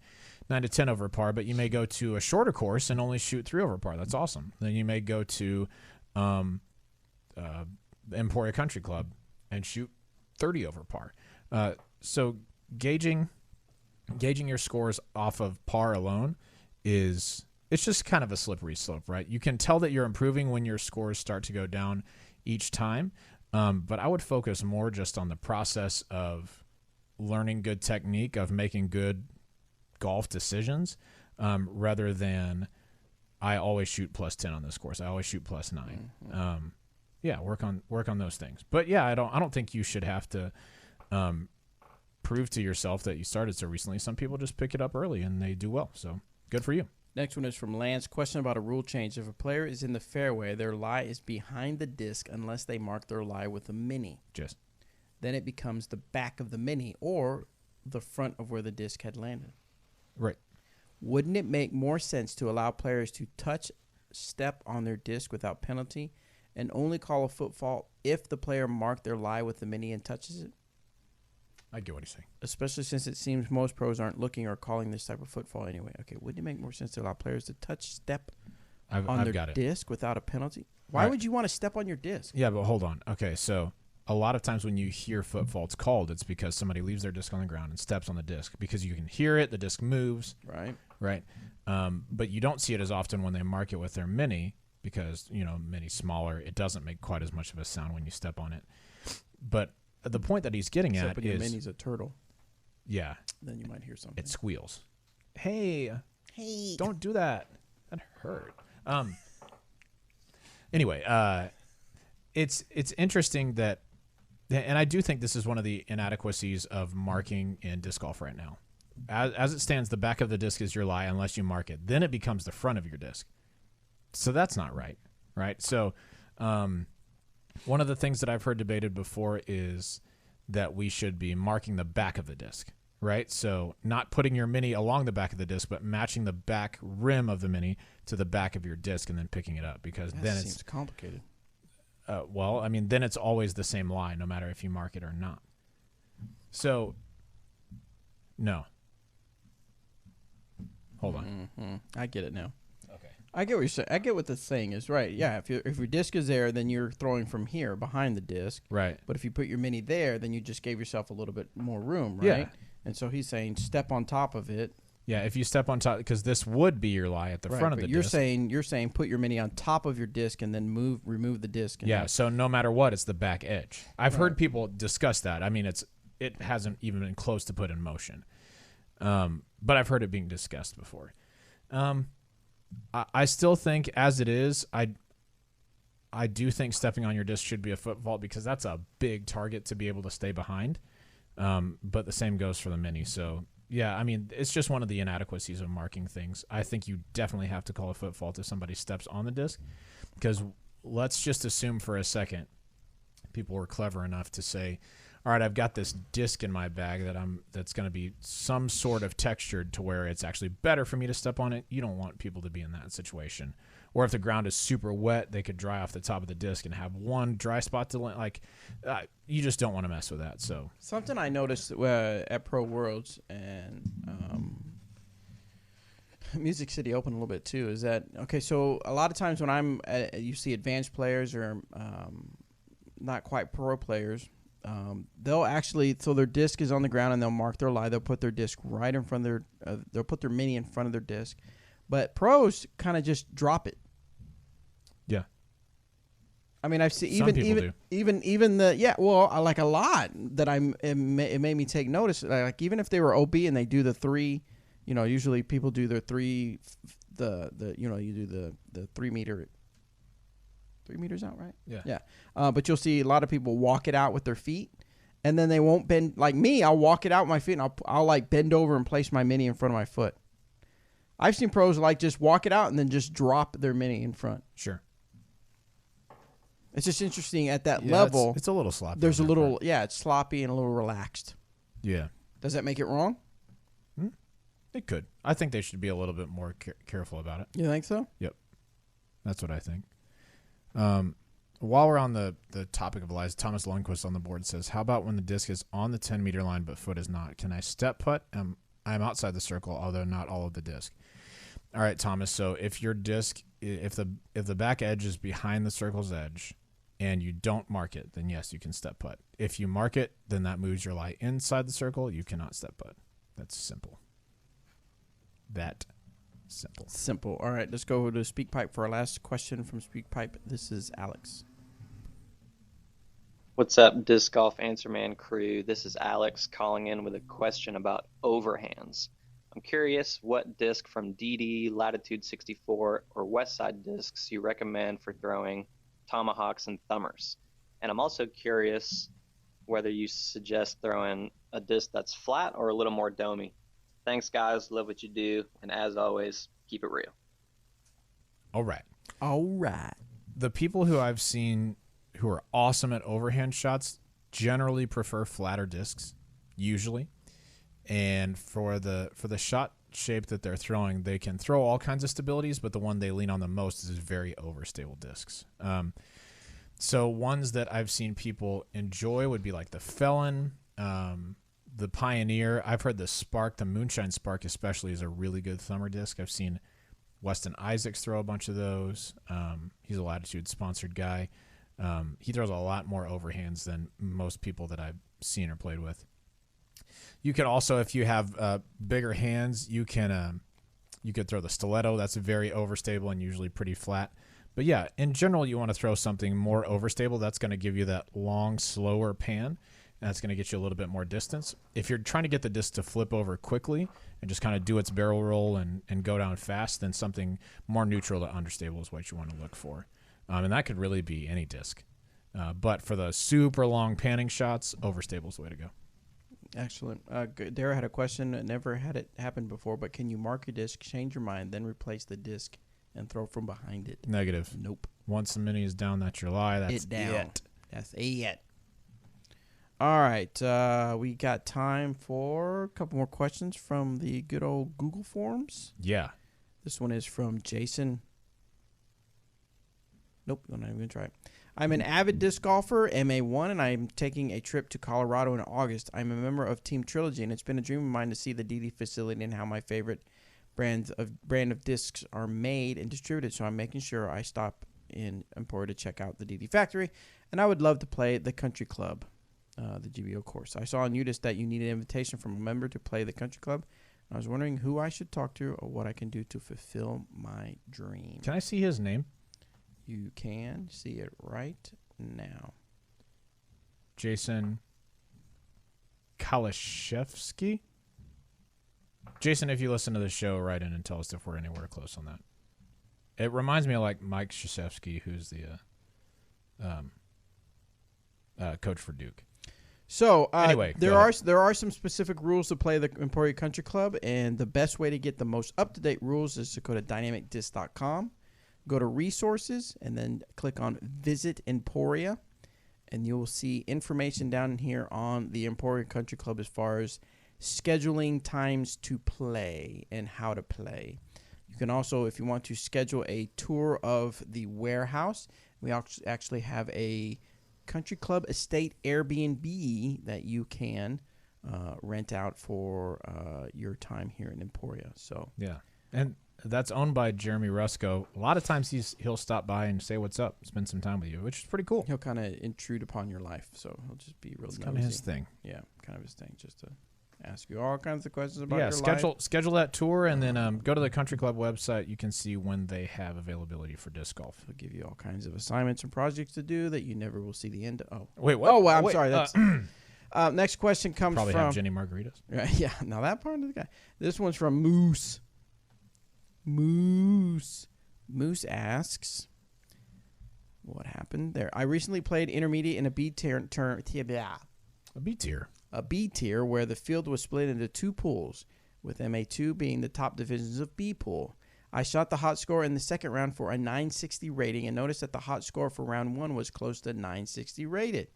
9 to 10 over par, but you may go to a shorter course and only shoot 3 over par. That's awesome. Then you may go to Emporia Country Club and shoot 30 over par. So gauging your scores off of par alone it's just kind of a slippery slope, right? You can tell that you're improving when your scores start to go down each time, but I would focus more just on the process of learning good technique, of making good golf decisions, rather than I always shoot plus 10 on this course. I always shoot plus 9.
Mm-hmm.
Yeah, work on those things. But yeah, I don't think you should have to prove to yourself that you started so recently. Some people just pick it up early and they do well. So good for you.
Next one is from Lance. Question about a rule change. If a player is in the fairway, their lie is behind the disc unless they mark their lie with a mini. Then it becomes the back of the mini or the front of where the disc had landed.
Right.
Wouldn't it make more sense to allow players to touch step on their disc without penalty and only call a foot fault if the player marked their lie with the mini and touches it?
I get what he's saying.
Especially since it seems most pros aren't looking or calling this type of footfall anyway. Okay, wouldn't it make more sense to allow players to touch step on their disc without a penalty? Why would you want to step on your disc?
Yeah, but hold on. Okay, so a lot of times when you hear foot faults called, it's because somebody leaves their disc on the ground and steps on the disc because you can hear it. The disc moves. Right. But you don't see it as often when they mark it with their mini because, mini's smaller. It doesn't make quite as much of a sound when you step on it. But the point that he's getting
Except
at
when
is...
your mini's a turtle.
Yeah.
Then you might hear something.
It squeals. Hey, don't do that. That hurt. Anyway, it's interesting that, and I do think this is one of the inadequacies of marking in disc golf right now. As it stands, the back of the disc is your lie unless you mark it. Then it becomes the front of your disc. So that's not right, right? So one of the things that I've heard debated before is that we should be marking the back of the disc, right? So not putting your mini along the back of the disc, but matching the back rim of the mini to the back of your disc and then picking it up because
That
then
seems
it's
complicated.
then it's always the same lie no matter if you mark it or not. So, no. Hold on.
Mm-hmm. I get it now.
Okay.
I get what you're saying. I get what the saying is, right? Yeah, if your disc is there, then you're throwing from here behind the disc.
Right.
But if you put your mini there, then you just gave yourself a little bit more room, right?
Yeah.
And so he's saying step on top of it.
Yeah, if you step on top, because this would be your lie at the front of the
you're
disc.
You're saying put your mini on top of your disc and then remove the disc. And
Yeah, so no matter what, it's the back edge. I've heard people discuss that. I mean, it hasn't even been close to put in motion. But I've heard it being discussed before. I still think, as it is, I do think stepping on your disc should be a foot fault because that's a big target to be able to stay behind. But the same goes for the mini. So, yeah, I mean, it's just one of the inadequacies of marking things. I think you definitely have to call a foot fault if somebody steps on the disc because let's just assume for a second people were clever enough to say, all right, I've got this disc in my bag that's going to be some sort of textured to where it's actually better for me to step on it. You don't want people to be in that situation. Or if the ground is super wet, they could dry off the top of the disc and have one dry spot to you just don't want to mess with that. So
something I noticed at Pro Worlds and Music City Open a little bit too is that so a lot of times when you see advanced players or not quite pro players. They'll actually, so their disc is on the ground and they'll mark their lie. They'll put their disc right in front of they'll put their mini in front of their disc. But pros kind of just drop it.
Yeah.
I mean, I've seen
Some people do.
even I like a lot that it made me take notice. Like even if they were OB and they do the three, usually people do their three, you do the 3 meter. 3 meters out, right?
Yeah.
Yeah. But you'll see a lot of people walk it out with their feet, and then they won't bend. Like me, I'll walk it out with my feet, and I'll like bend over and place my mini in front of my foot. I've seen pros like just walk it out and then just drop their mini in front.
Sure.
It's just interesting at that level.
It's a little sloppy.
There's a little, it's sloppy and a little relaxed.
Yeah.
Does that make it wrong?
It could. I think they should be a little bit more careful about it.
You think so?
Yep. That's what I think. While we're on the topic of lies, Thomas Lundquist on the board says, how about when the disc is on the 10-meter line but foot is not? Can I step putt? I'm outside the circle, although not all of the disc. All right, Thomas, so if your disc, if the back edge is behind the circle's edge and you don't mark it, then yes, you can step putt. If you mark it, then that moves your lie inside the circle. You cannot step putt. That's simple. That simple.
Simple. All right, let's go to SpeakPipe for our last question from SpeakPipe. This is Alex.
What's up, Disc Golf Answer Man crew? This is Alex calling in with a question about overhands. I'm curious what disc from DD, Latitude 64, or Westside discs you recommend for throwing tomahawks and thumbers. And I'm also curious whether you suggest throwing a disc that's flat or a little more domey. Thanks, guys. Love what you do. And as always, keep it real.
All right.
The
people who I've seen who are awesome at overhand shots generally prefer flatter discs, usually. And for the shot shape that they're throwing, they can throw all kinds of stabilities, but the one they lean on the most is very overstable discs. So ones that I've seen people enjoy would be like the Felon, the Pioneer. I've heard the Spark, the Moonshine Spark especially, is a really good thumber disc. I've seen Weston Isaacs throw a bunch of those. He's a Latitude sponsored guy. He throws a lot more overhands than most people that I've seen or played with. You can also, if you have bigger hands, you could throw the stiletto. That's very overstable and usually pretty flat. But yeah, in general, you want to throw something more overstable. That's going to give you that long, slower pan, and that's going to get you a little bit more distance. If you're trying to get the disc to flip over quickly and just kind of do its barrel roll and go down fast, then something more neutral to understable is what you want to look for. And that could really be any disc. But for the super long panning shots, overstable is the way to go.
Excellent. Dara had a question. Never had it happen before, but can you mark your disc, change your mind, then replace the disc and throw from behind it?
Negative.
Nope.
Once the mini is down, that's your lie. That's
it down.
it.
That's it. All right. We got time for a couple more questions from the good old Google Forms.
Yeah.
This one is from Jason. Nope, I'm not even going to try it. I'm an avid disc golfer, MA1, and I'm taking a trip to Colorado in August. I'm a member of Team Trilogy, and it's been a dream of mine to see the DD facility and how my favorite brand of discs are made and distributed. So I'm making sure I stop in Emporia to check out the DD factory, and I would love to play the Country Club, the GBO course. I saw on Udis that you need an invitation from a member to play the Country Club. I was wondering who I should talk to or what I can do to fulfill my dream.
Can I see his name?
You can see it right now.
Jason Kalashevsky. Jason, if you listen to the show, write in and tell us if we're anywhere close on that. It reminds me of like Mike Krzyzewski, who's the coach for Duke.
So
anyway,
there are some specific rules to play the Emporia Country Club, and the best way to get the most up-to-date rules is to go to dynamicdisc.com. Go to resources and then click on Visit Emporia, and you'll see information down here on the Emporia Country Club as far as scheduling times to play and how to play. You can also, if you want to schedule a tour of the warehouse, we actually have a Country Club Estate Airbnb that you can rent out for your time here in Emporia. So
yeah, and that's owned by Jeremy Rusko. A lot of times he'll stop by and say what's up, spend some time with you, which is pretty cool.
He'll kind of intrude upon your life, so he'll just be real nosy.
Kind of his thing.
Yeah, kind of his thing, just to ask you all kinds of questions about your life.
Schedule that tour, and then go to the Country Club website. You can see when they have availability for disc golf.
He'll give you all kinds of assignments and projects to do that you never will see the end of. Oh,
wait, what?
Oh, well, I'm sorry. That's next question comes
probably
from...
have Jenny Margaritas.
Yeah, now that part of the guy. This one's from Moose. Moose asks, what happened there? I recently played intermediate in a B tier.
A B tier.
A B tier where the field was split into two pools, with MA2 being the top divisions of B pool. I shot the hot score in the second round for a 960 rating and noticed that the hot score for round one was close to 960 rated.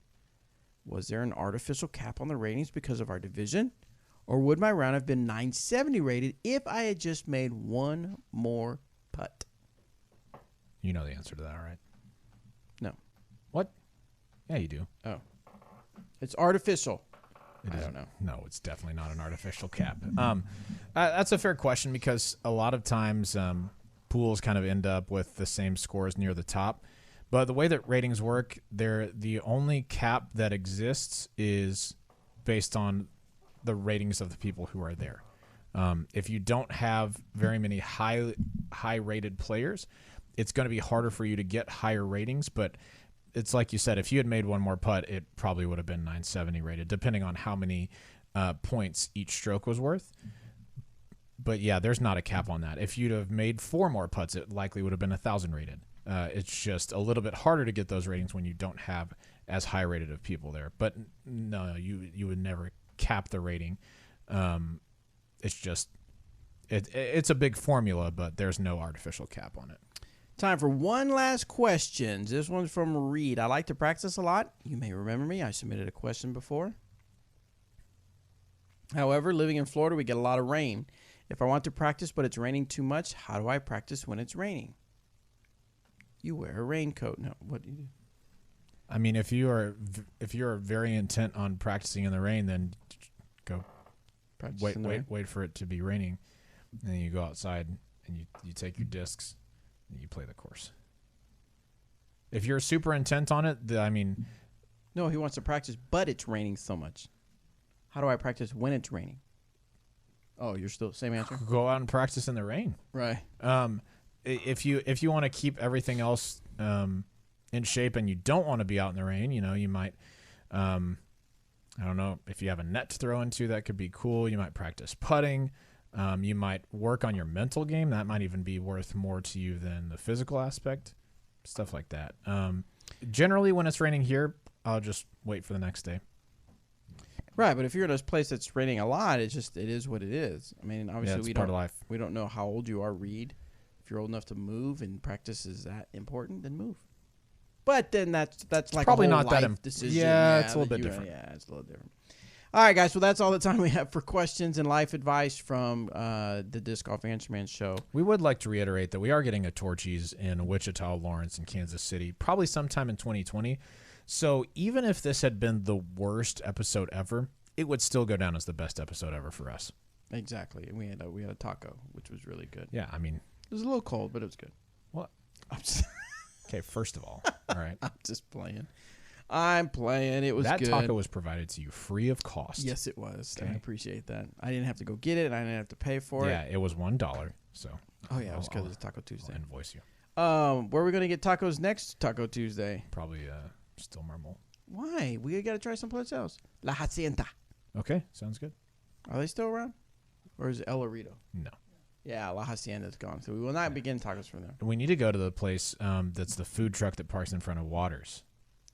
Was there an artificial cap on the ratings because of our division? Or would my round have been 970 rated if I had just made one more putt?
You know the answer to that, right?
No.
What? Yeah, you do.
Oh. It's artificial. I don't know.
No, it's definitely not an artificial cap. That's a fair question because a lot of times pools kind of end up with the same scores near the top. But the way that ratings work, the only cap that exists is based on the ratings of the people who are there. If you don't have very many high rated players, it's going to be harder for you to get higher ratings. But it's like you said, if you had made one more putt, it probably would have been 970 rated, depending on how many points each stroke was worth. But yeah, there's not a cap on that. If you'd have made four more putts, it likely would have been 1,000 rated. It's just a little bit harder to get those ratings when you don't have as high rated of people there. But no, you would never cap the rating. It's just it's a big formula, but there's no artificial cap on it.
Time for one last question. This one's from Reed. I like to practice a lot. You may remember me. I submitted a question before. However, living in Florida, we get a lot of rain. If I want to practice but it's raining too much, how do I practice when it's raining? You wear a raincoat. No, what do you do?
I mean, if you are very intent on practicing in the rain, then go wait for it to be raining, and then you go outside and you take your discs and you play the course. If you're super intent on it, I mean,
No, he wants to practice, but it's raining so much. How do I practice when it's raining? Oh, you're still same answer?
go out and practice in the rain.
Right.
If you want to keep everything else in shape and you don't want to be out in the rain, you might, I don't know, if you have a net to throw into, that could be cool. You might practice putting. You might work on your mental game. That might even be worth more to you than the physical aspect. Stuff like that. Generally, when it's raining here, I'll just wait for the next day.
Right, but if you're in a place that's raining a lot, it is what it is. I mean, obviously
it's part of life.
We don't know how old you are, Reed. If you're old enough to move and practice is that important, then move. But then that's like
probably
a whole
not that
life decision.
Yeah, it's a little
that
bit different.
Yeah, it's a little different. All right, guys. Well, that's all the time we have for questions and life advice from the Disc Golf Answer Man show.
We would like to reiterate that we are getting a Torchies in Wichita, Lawrence, and Kansas City, probably sometime in 2020. So even if this had been the worst episode ever, it would still go down as the best episode ever for us.
Exactly. And we had a taco, which was really good.
Yeah, I mean,
It was a little cold, but it was good.
What?
I'm just,
Okay, first of all right.
I'm just playing. I'm playing. It was
that
good.
taco was provided to you free of cost.
Yes, it was.
Okay.
I appreciate that. I didn't have to go get it. I didn't have to pay for
Yeah,
it.
it was $1. So.
Oh yeah, it was because
I'll-
it's Taco Tuesday.
I'll invoice you.
Where are we gonna get tacos next Taco Tuesday?
Probably still Marmol.
Why? We gotta try someplace else. La Hacienda.
Okay, sounds good.
Are they still around? Or is it El Arito?
No.
Yeah, La Hacienda's gone. So we will not begin tacos from there.
We need to go to the place that's the food truck that parks in front of Waters.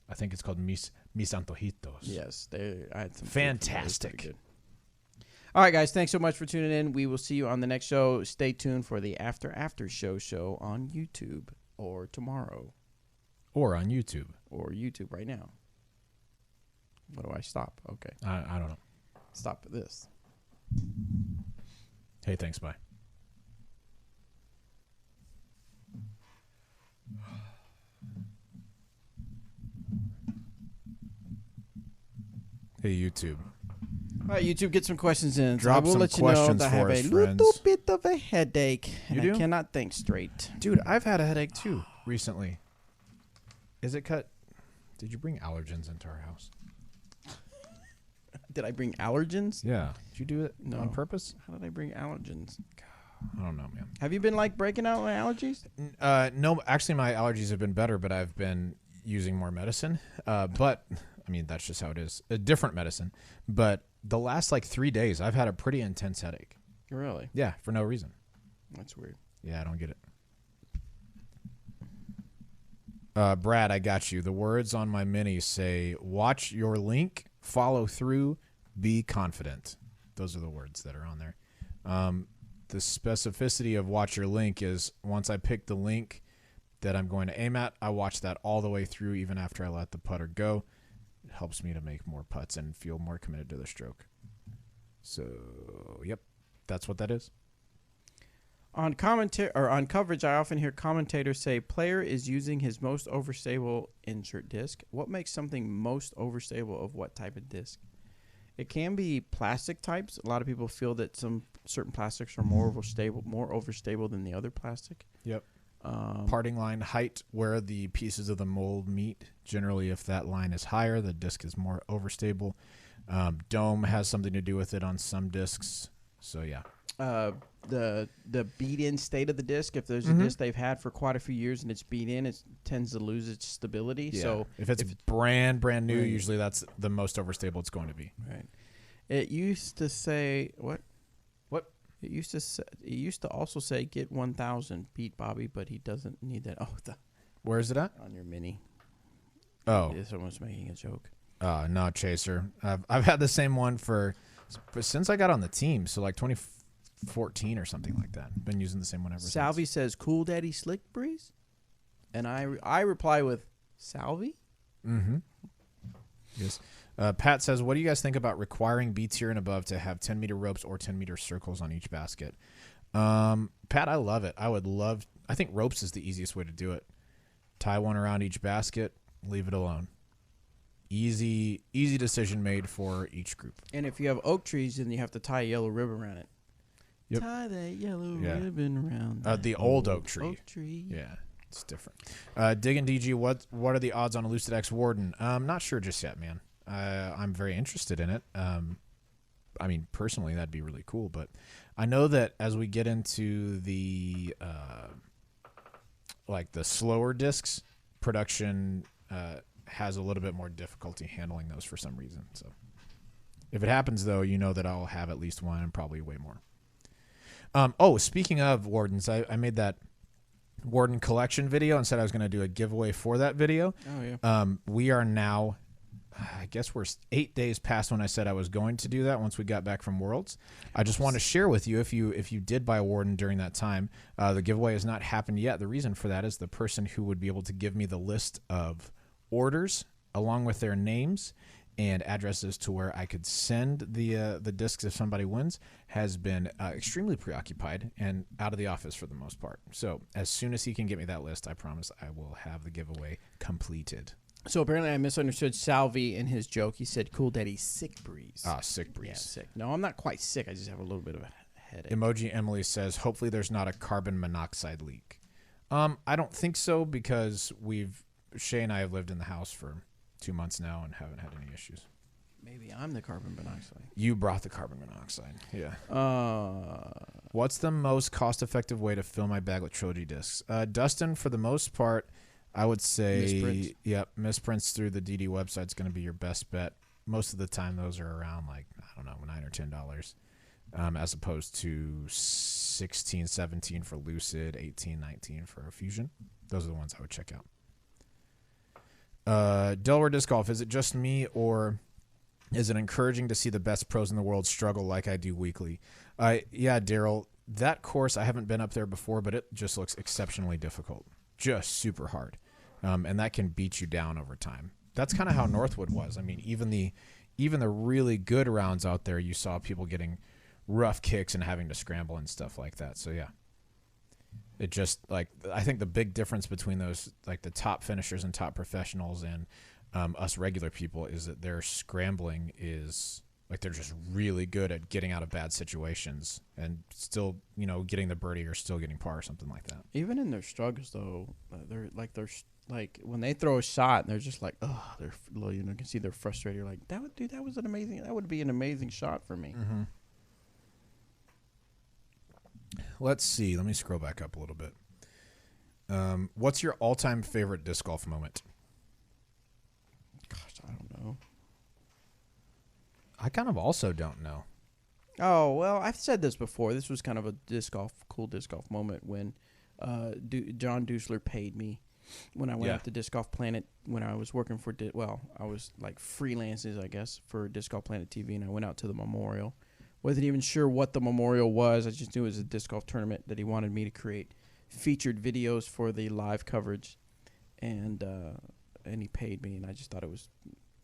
I think it's called Mis Antojitos.
Yes, I had some.
Fantastic.
All right, guys. Thanks so much for tuning in. We will see you on the next show. Stay tuned for the After show on YouTube or tomorrow
Or on YouTube.
or YouTube right now. What do I stop? Okay.
I don't know.
Stop this.
Hey, thanks. Bye. Hey, YouTube.
All right, YouTube, get some questions in.
Drop
I will
some
let you know
questions
that I have
for
a
us,
little
friends.
bit of a headache, and
You
I
do?
cannot think straight.
Dude, I've had a headache too recently. Is it cut? Did you bring allergens into our house?
Did I bring allergens?
Yeah. Did you do it
No.
on purpose?
How did I bring allergens?
I don't know, man.
Have you been like breaking out my allergies?
No, actually, my allergies have been better, but I've been using more medicine. But I mean, that's just how it is. A different medicine. But the last like 3 days, I've had a pretty intense headache.
Really?
Yeah, for no reason.
That's weird.
Yeah, I don't get it. Brad, I got you. The words on my mini say, watch your link, follow through, be confident. Those are the words that are on there. The specificity of watch your link is once I pick the link that I'm going to aim at, I watch that all the way through, even after I let the putter go. It helps me to make more putts and feel more committed to the stroke. So, yep, that's what that is.
On commentary or on coverage, I often hear commentators say player is using his most overstable insert disc. What makes something most overstable of what type of disc? It can be plastic types. A lot of people feel that some certain plastics are more overstable than the other plastic.
Yep. Parting line height, where the pieces of the mold meet. Generally, if that line is higher, the disc is more overstable. Dome has something to do with it on some discs. So yeah.
The beat-in state of the disc. If there's a disc they've had for quite a few years and it's beat in, it tends to lose its stability.
Yeah.
So
if it's brand new,
Right.
usually that's the most overstable it's going to be.
right. It used to say what?
What?
It used to also say get 1,000 beat Bobby, but he doesn't need that. Oh,
Where is it at?
on your mini.
Oh,
Someone's making a joke.
no, Chaser. I've had the same one since I got on the team, so like 2014 or something like that. Been using the same one ever
Salvi
since.
says cool daddy slick breeze, and I reply with Salvi.
Mm-hmm. Yes. Pat says, what do you guys think about requiring B tier and above to have 10-meter ropes or 10-meter circles on each basket? Pat, I love it. I think ropes is the easiest way to do it. Tie one around each basket, leave it alone. Easy decision made for each group.
And if you have oak trees, then you have to tie a yellow ribbon around it.
Yep.
Tie that yellow
Yeah.
ribbon around
The old oak tree.
Oak tree.
Yeah. It's different. Dig and DG, what are the odds on Elucid X Warden? Not sure just yet, man. I'm very interested in it. I mean, personally, that'd be really cool. But I know that as we get into the like the slower discs, production has a little bit more difficulty handling those for some reason. So if it happens, though, you know that I'll have at least one and probably way more. Speaking of Wardens, I made that Warden collection video and said I was going to do a giveaway for that video.
Oh, yeah.
We are now, I guess we're 8 days past when I said I was going to do that once we got back from Worlds. I just want to share with you, if you did buy a Warden during that time, the giveaway has not happened yet. The reason for that is the person who would be able to give me the list of orders along with their names and addresses to where I could send the discs if somebody wins has been extremely preoccupied and out of the office for the most part. So as soon as he can get me that list, I promise I will have the giveaway completed.
So apparently I misunderstood Salvi in his joke. He said, "Cool Daddy, sick breeze."
Ah, sick breeze.
Yeah, sick. No, I'm not quite sick. I just have a little bit of a headache.
Emoji Emily says, hopefully there's not a carbon monoxide leak. I don't think so because Shay and I have lived in the house for 2 months now and haven't had any issues.
Maybe I'm the carbon monoxide.
You brought the carbon monoxide. Yeah. What's the most cost-effective way to fill my bag with trilogy discs? Dustin, for the most part, I would say,
Misprints.
Yep, misprints through the DD website is going to be your best bet. Most of the time, those are around like, I don't know, $9 or $10, as opposed to 16, 17 for Lucid, 18, 19 for Fusion. Those are the ones I would check out. Delaware Disc Golf, is it just me or is it encouraging to see the best pros in the world struggle like I do weekly? Yeah, Daryl, that course, I haven't been up there before, but it just looks exceptionally difficult. Just super hard. And that can beat you down over time. That's kind of how Northwood was. I mean, even the really good rounds out there, you saw people getting rough kicks and having to scramble and stuff like that. So, yeah. It just, like, I think the big difference between those, like, the top finishers and top professionals and us regular people is that their scrambling is, like, they're just really good at getting out of bad situations and still, getting the birdie or still getting par or something like that.
Even in their struggles, though, they're when they throw a shot, they're just like, oh, you can see they're frustrated. You're like, that would be an amazing shot for me.
Mm-hmm. Let's see. Let me scroll back up a little bit. What's your all-time favorite disc golf moment?
Gosh, I don't know.
I kind of also don't know.
Oh, well, I've said this before. This was kind of a cool disc golf moment when John Dusler paid me when I went out to Disc Golf Planet when I was working for, I was like freelances, I guess, for Disc Golf Planet TV, and I went out to the memorial. Wasn't even sure what the memorial was. I just knew it was a disc golf tournament that he wanted me to create featured videos for the live coverage, and he paid me, and I just thought it was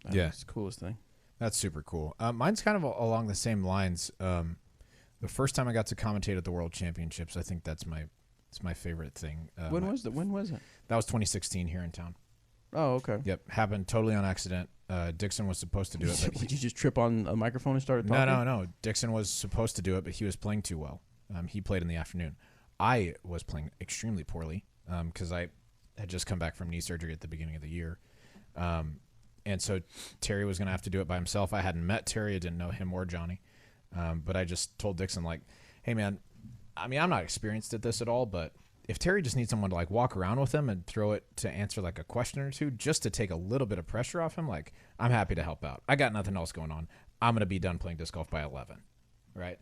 the coolest thing.
That's super cool. Mine's kind of along the same lines. The first time I got to commentate at the World Championships, I think it's my favorite thing.
When was it?
That was 2016 here in town.
Oh, okay.
Yep, happened totally on accident. Dixon was supposed to do it.
Did you just trip on a microphone and start talking?
No. Dixon was supposed to do it, but he was playing too well. He played in the afternoon. I was playing extremely poorly because I had just come back from knee surgery at the beginning of the year. And so Terry was going to have to do it by himself. I hadn't met Terry. I didn't know him or Johnny. But I just told Dixon, like, hey, man, I mean, I'm not experienced at this at all, but if Terry just needs someone to, like, walk around with him and throw it to answer, like, a question or two just to take a little bit of pressure off him, like, I'm happy to help out. I got nothing else going on. I'm going to be done playing disc golf by 11, right?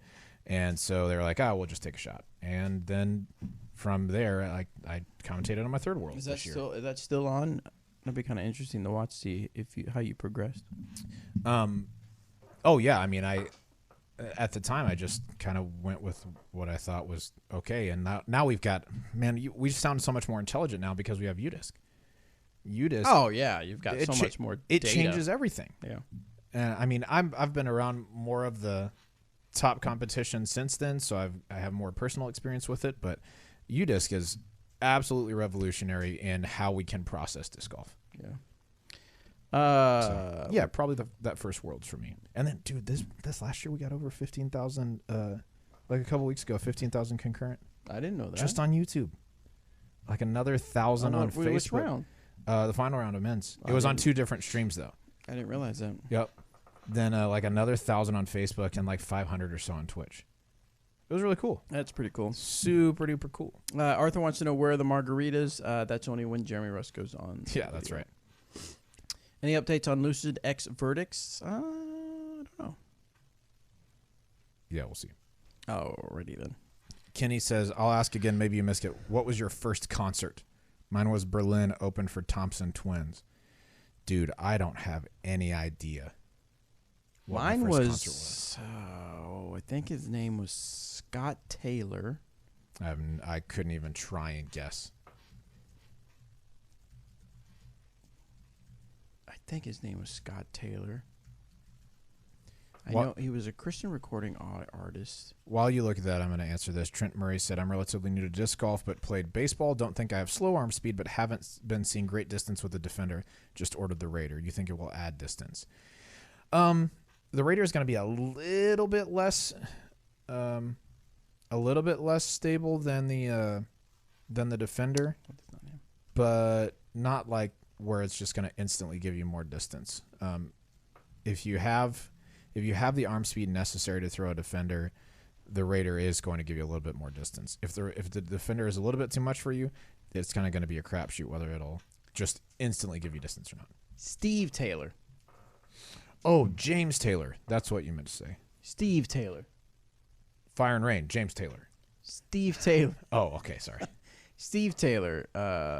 And so they were like, we'll just take a shot. And then from there, I commentated on my third World this year.
Is that still on? That'd be kind of interesting to watch, see how you progressed.
Oh, yeah. I mean, at the time, I just kind of went with what I thought was okay. And now we've got, we sound so much more intelligent now because we have UDisc.
Oh, yeah. You've got so much more
It
data.
changes everything.
Yeah.
And I mean, I've been around more of the top competition since then, so I have more personal experience with it. But UDisc is absolutely revolutionary in how we can process disc golf.
Yeah.
Yeah, probably that first Worlds for me. And then, dude, this last year we got over 15,000. Like a couple weeks ago, 15,000 concurrent.
I didn't know that.
Just on YouTube. like another 1,000 on Facebook.
Which round?
The final round of men's.
Oh,
It was
I
on
didn't-
2 different streams though.
I didn't realize that.
Yep. Then like another 1,000 on Facebook and like 500 or so on Twitch. It was really cool.
That's pretty cool.
Super duper cool.
Arthur wants to know where are the margaritas. That's only when Jeremy Russ goes on.
Yeah, that's right.
Any updates on Lucid X verdicts? I don't know.
Yeah, we'll see.
Oh, already then.
Kenny says, I'll ask again, maybe you missed it. What was your first concert? Mine was Berlin, opened for Thompson Twins. Dude, I don't have any idea. what my
Mine
first
was,
concert
I think his name was Scott Taylor.
I couldn't even try and guess.
I think his name was Scott Taylor. I
What-
know he was a Christian recording artist.
While you look at that, I'm going to answer this. Trent Murray said, I'm relatively new to disc golf, but played baseball. Don't think I have slow arm speed, but haven't been seeing great distance with the Defender. Just ordered the Raider. You think it will add distance? The Raider is going to be a little bit less stable than the Defender, but not like where it's just going to instantly give you more distance. If you have the arm speed necessary to throw a Defender, the Raider is going to give you a little bit more distance. If the Defender is a little bit too much for you, it's kind of going to be a crapshoot whether it'll just instantly give you distance or not.
Steve Taylor.
Oh, James Taylor. That's what you meant to say.
Steve Taylor.
Fire and Rain. James Taylor.
Steve Taylor.
Oh, okay. Sorry.
Steve Taylor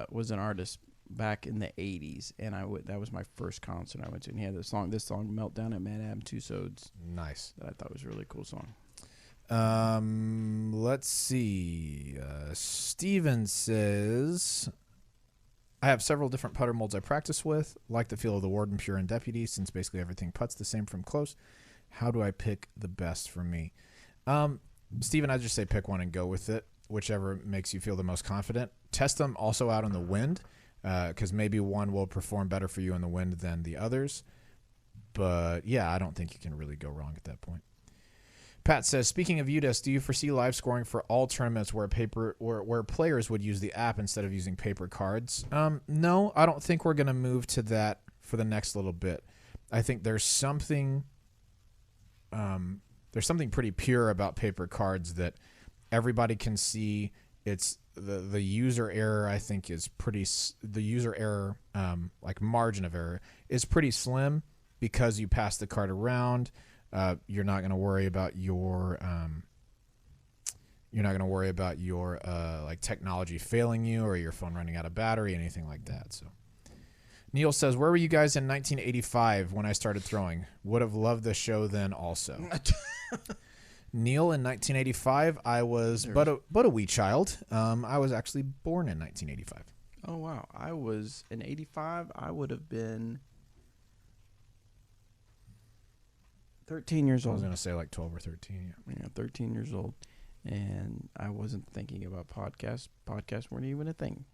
was an artist back in the 80s, and that was my first concert I went to, and he had this song, Meltdown at Mad Am Tussauds,
Nice.
that I thought was a really cool song.
Let's see. Steven says, I have several different putter molds I practice with. Like the feel of the Warden, Pure, and Deputy, since basically everything putts the same from close. How do I pick the best for me? Steven, I'd just say pick one and go with it, whichever makes you feel the most confident. Test them also out in the wind, because maybe one will perform better for you in the wind than the others. But yeah, I don't think you can really go wrong at that point. Pat says, speaking of UDisc, do you foresee live scoring for all tournaments where players would use the app instead of using paper cards? No, I don't think we're going to move to that for the next little bit. I think there's something pretty pure about paper cards that everybody can see. It's the user error, I think, is pretty. The user error, like margin of error, is pretty slim because you pass the card around. You're not going to worry about your like technology failing you or your phone running out of battery, anything like that. So Neil says, where were you guys in 1985 when I started throwing? Would have loved the show then also. Neil, in 1985, I was but a wee child. I was actually born in 1985.
Oh, wow. I was in 85. I would have been 13 years
I was
old.
going to say like 12 or 13.
Yeah, 13 years old. And I wasn't thinking about podcasts. Podcasts weren't even a thing.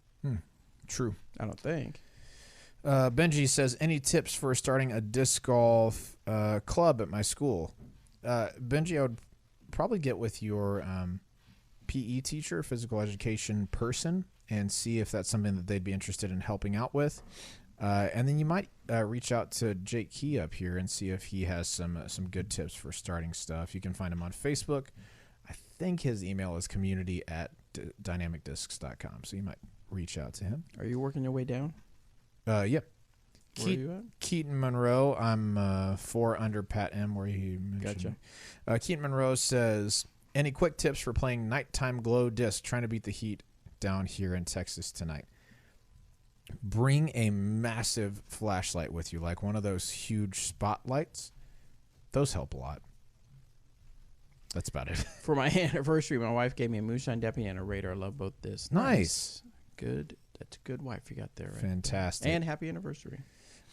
True.
I don't think.
Benji says, any tips for starting a disc golf club at my school? Benji, I would probably get with your PE teacher, physical education person, and see if that's something that they'd be interested in helping out with. And then you might reach out to Jake Key up here and see if he has some good tips for starting stuff. You can find him on Facebook. I think his email is community@dynamicdiscs.com, so you might reach out to him.
Are you working your way down?
Yeah.
Where are you at?
Keaton Monroe. I'm 4 under Pat M. where he mentioned.
Gotcha.
Keaton Monroe says, any quick tips for playing nighttime glow disc, trying to beat the heat down here in Texas tonight? Bring a massive flashlight with you, like one of those huge spotlights. Those help a lot. That's about it.
For my anniversary, my wife gave me a Moonshine Deputy and a Raider. I love both this.
Nice.
Good. That's a good wife you got there, right?
Fantastic.
And happy anniversary.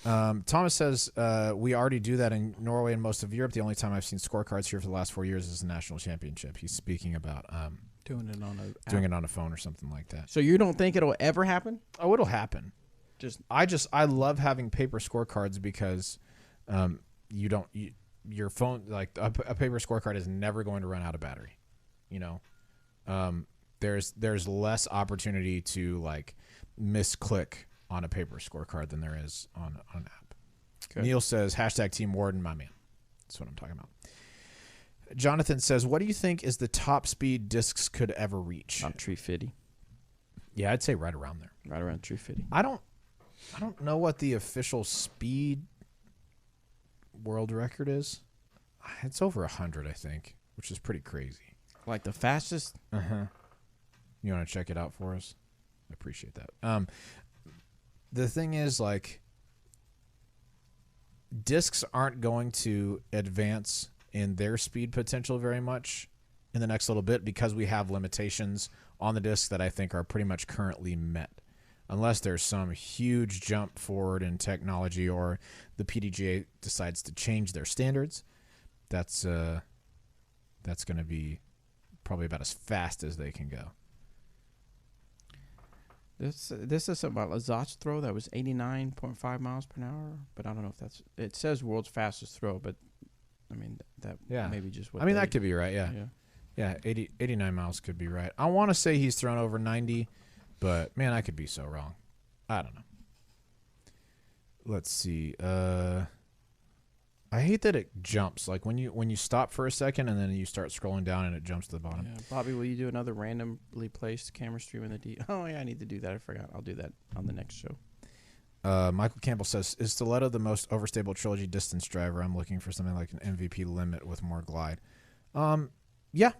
Thomas says, we already do that in Norway and most of Europe. The only time I've seen scorecards here for the last 4 years is the national championship. He's speaking about
Doing it on
a phone or something like that.
So you don't think it'll ever happen?
Oh, it'll happen. I love having paper scorecards because your phone, like a paper scorecard is never going to run out of battery. You know, there's less opportunity to like misclick on a paper scorecard than there is on an app.
Okay.
Neil says #Team Warden, my man. That's what I'm talking about. Jonathan says, what do you think is the top speed discs could ever reach?
About 350.
Yeah, I'd say right around there.
Right around 350.
I don't know what the official speed world record is. It's over 100, I think, which is pretty crazy.
Like the fastest?
Uh-huh. You want to check it out for us? I appreciate that. The thing is, like, discs aren't going to advance in their speed potential very much in the next little bit because we have limitations on the discs that I think are pretty much currently met. Unless there's some huge jump forward in technology or the PDGA decides to change their standards, that's going to be probably about as fast as they can go.
This is about Lazat's throw that was 89.5 miles per hour, but I don't know if that's. It says world's fastest throw, but I mean that maybe just what.
I mean that could be right. Yeah.
Yeah.
89 miles could be right. I want to say he's thrown over 90, but man, I could be so wrong. I don't know. Let's see. I hate that it jumps. Like when you stop for a second and then you start scrolling down and it jumps to the bottom.
Yeah. Bobby, will you do another randomly placed camera stream in the D? Oh yeah, I need to do that. I forgot. I'll do that on the next show.
Michael Campbell says, is Stiletto the most overstable trilogy distance driver? I'm looking for something like an MVP limit with more glide. Yeah,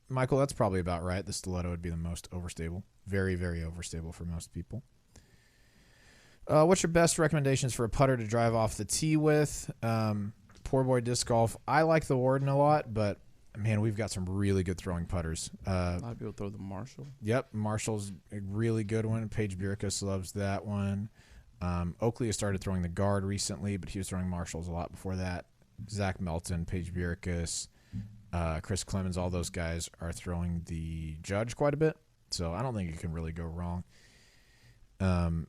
Michael, that's probably about right. The Stiletto would be the most overstable. Very, very overstable for most people. What's your best recommendations for a putter to drive off the tee with? Poor boy disc golf. I like the Warden a lot, but man, we've got some really good throwing putters.
A lot of people throw the Marshall.
Yep, Marshall's a really good one. Paige Bierkus loves that one. Oakley has started throwing the Guard recently, but he was throwing Marshalls a lot before that. Zach Melton, Paige Bierkus, Chris Clemens, all those guys are throwing the Judge quite a bit, so I don't think you can really go wrong.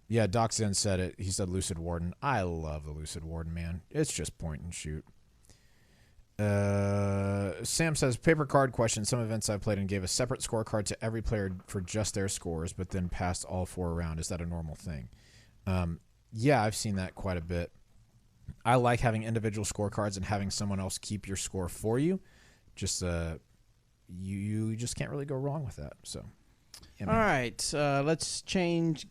Yeah, Doc Zen said it. He said Lucid Warden. I love the Lucid Warden, man. It's just point and shoot. Sam says, paper card question. Some events I played in gave a separate scorecard to every player for just their scores, but then passed all four around. Is that a normal thing? Yeah, I've seen that quite a bit. I like having individual scorecards and having someone else keep your score for you. Just you just can't really go wrong with that. So, yeah,
all right, let's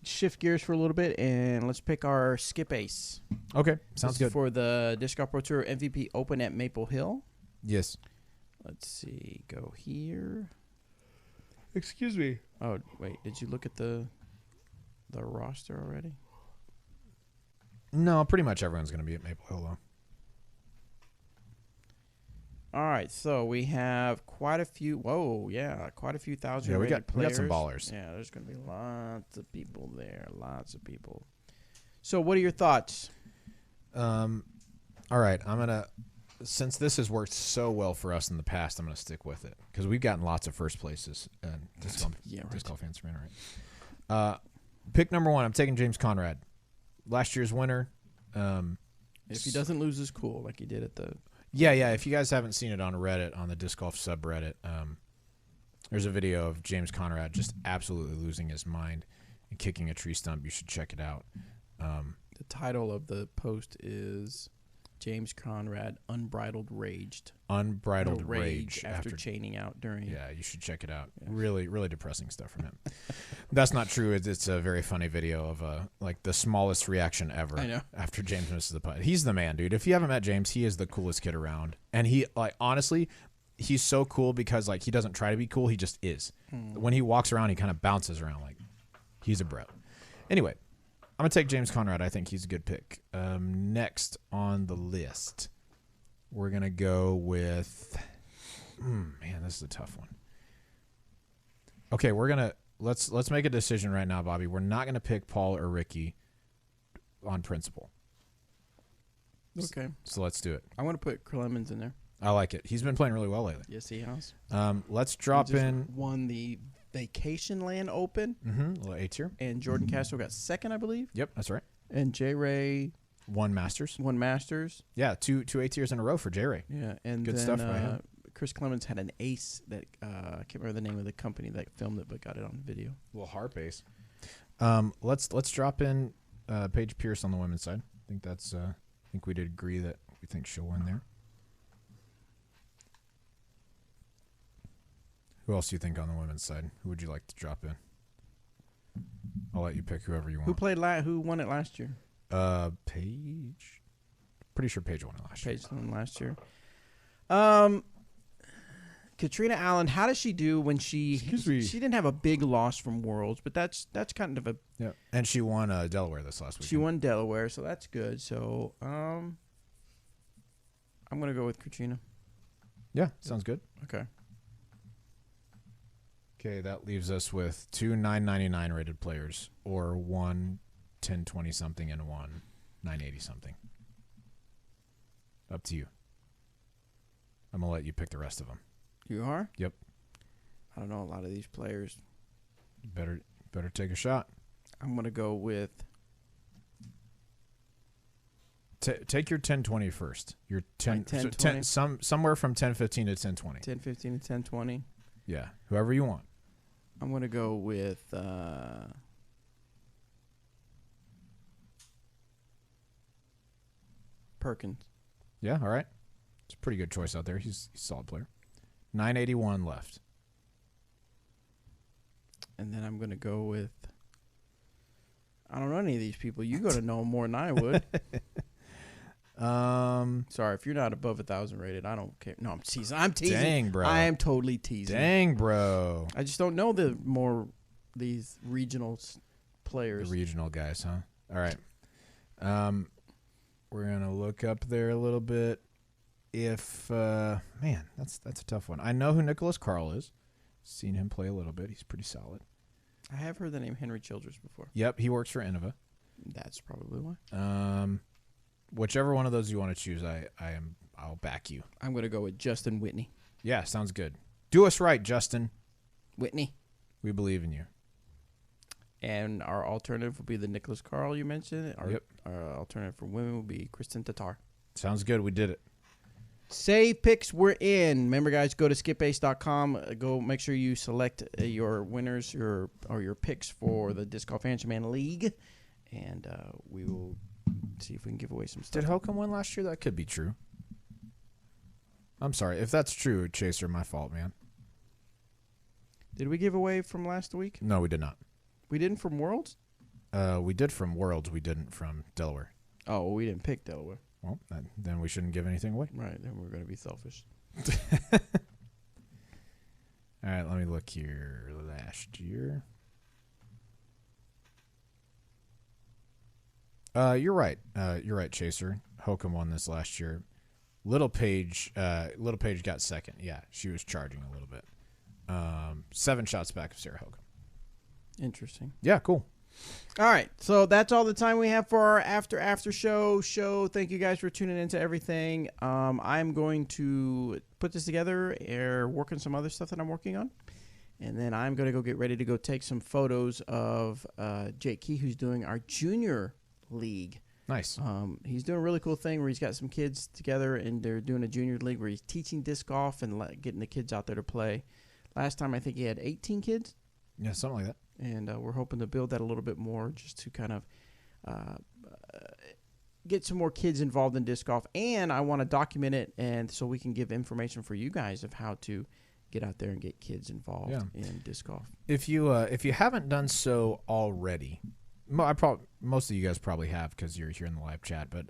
shift gears for a little bit, and let's pick our skip ace.
Okay, sounds
This is
good.
for the Disc Golf Pro Tour MVP Open at Maple Hill.
Yes.
Let's see, go here.
Excuse me.
Oh wait, did you look at the roster already?
No, pretty much everyone's going to be at Maple Hill, though.
All right, so we have quite a few. Whoa, yeah, quite a few thousand.
Yeah, we
rated
got some
players.
ballers.
Yeah, there's going to be lots of people there. Lots of people. So, what are your thoughts?
All right, I'm gonna. Since this has worked so well for us in the past, I'm gonna stick with it because we've gotten lots of first places and disc golf fans, man. All right. Pick number one. I'm taking James Conrad, last year's winner.
If he doesn't lose his cool like he did at the.
Yeah. If you guys haven't seen it on Reddit, on the disc golf subreddit, there's a video of James Conrad just absolutely losing his mind and kicking a tree stump. You should check it out.
The title of the post is James Conrad Unbridled Raged.
Unbridled Rage
after chaining out during.
Yeah, you should check it out.
Yeah.
Really, really depressing stuff from him. That's not true. It's a very funny video of like the smallest reaction ever.
I know.
After James misses the putt. He's the man, dude. If you haven't met James, he is the coolest kid around. And he, like, honestly, he's so cool because, like, he doesn't try to be cool. He just is. When he walks around, he kind of bounces around like he's a bro. Anyway, I'm going to take James Conrad. I think he's a good pick. Next on the list, we're going to go with... man, this is a tough one. Okay, we're going to... Let's make a decision right now, Bobby. We're not going to pick Paul or Ricky on principle.
Okay.
So let's do it.
I want to put Clemens in there.
I like it. He's been playing really well lately.
Yes, he has.
Let's drop
He just
in...
won the Vacation Land Open.
A little A tier.
And Jordan Castro got second, I believe.
Yep, that's right.
And J. Ray
Won Masters.
won Masters.
Yeah, two A tiers in a row for J-Ray.
Yeah, and
Good
then,
stuff by him.
Chris Clemens had an ace that I can't remember the name of the company that filmed it, but got it on video.
Little harp ace. Let's drop in Paige Pierce on the women's side. I think we did agree that we think she'll win there. Who else do you think on the women's side? Who would you like to drop in? I'll let you pick whoever you want.
Who played? Who won it last year?
Paige. Pretty sure Paige won it last year.
Paige won last year. Katrina Allen. How does she do when she?
Excuse me.
She didn't have a big loss from Worlds, but that's kind of a.
Yeah, and she won Delaware this last week.
She won Delaware, so that's good. So I'm gonna go with Katrina.
Yeah, sounds good.
Okay.
Okay, that leaves us with 2 999 rated players, or 1 1020 something and 1 980 something. Up to you. I'm gonna let you pick the rest of them.
You are?
Yep.
I don't know a lot of these players.
Better take a shot.
I'm gonna go with.
Take your 1020 first. Your 10,
My
so
10-20?
somewhere from 1015 to 1020.
10-15 to 10-20.
Yeah, whoever you want.
I'm gonna go with. Perkins.
Yeah, all right. It's a pretty good choice out there. He's a solid player. 981 left.
And then I'm going to go with. I don't know any of these people. You got to know more than I would. Sorry, if you're not above 1,000 rated, I don't care. No, I'm teasing.
Dang, bro.
I am totally teasing.
Dang, bro.
I just don't know these regional players.
The regional guys, huh? All right. We're going to look up there a little bit. If man, that's a tough one. I know who Nicholas Carl is. Seen him play a little bit.'s pretty solid.
I have heard the name Henry Childress before.
Yep, he works for Innova.
That's probably why.
Whichever one of those you want to choose, I'll back you.
I'm going to go with Justin Whitney.
Yeah, sounds good. Do us right, Justin.
Whitney.
We believe in you.
And our alternative will be the Nicholas Carl you mentioned.
Yep.
Our alternative for women will be Kristen Tatar.
Sounds good. We did it.
Save picks, we're in. Remember, guys, go to skipace.com. Go make sure you select your winners or your picks for the Disc Golf Answer Man League, and we will see if we can give away some stuff.
Did Holcomb win last year? That could be true. I'm sorry. If that's true, Chaser, my fault, man.
Did we give away from last week?
No, we did not.
We didn't from Worlds?
We did from Worlds. We didn't from Delaware.
Oh, well, we didn't pick Delaware.
Well, then we shouldn't give anything away.
Right, then we're going to be selfish.
All right, let me look here. Last year. You're right. You're right, Chaser. Holcomb won this last year. Little Paige got second. Yeah, she was charging a little bit. 7 shots back of Sarah Holcomb.
Interesting.
Yeah, cool.
All right, so that's all the time we have for our after show. Thank you guys for tuning into everything. I'm going to put this together and work on some other stuff that I'm working on. And then I'm going to go get ready to go take some photos of Jake Key, who's doing our junior league.
Nice.
He's doing a really cool thing where he's got some kids together, and they're doing a junior league where he's teaching disc golf and getting the kids out there to play. Last time, I think he had 18 kids.
Yeah, something like that.
And we're hoping to build that a little bit more just to kind of get some more kids involved in disc golf. And I want to document it and so we can give information for you guys of how to get out there and get kids involved in disc golf.
If you haven't done so already, most of you guys probably have because you're here in the live chat, but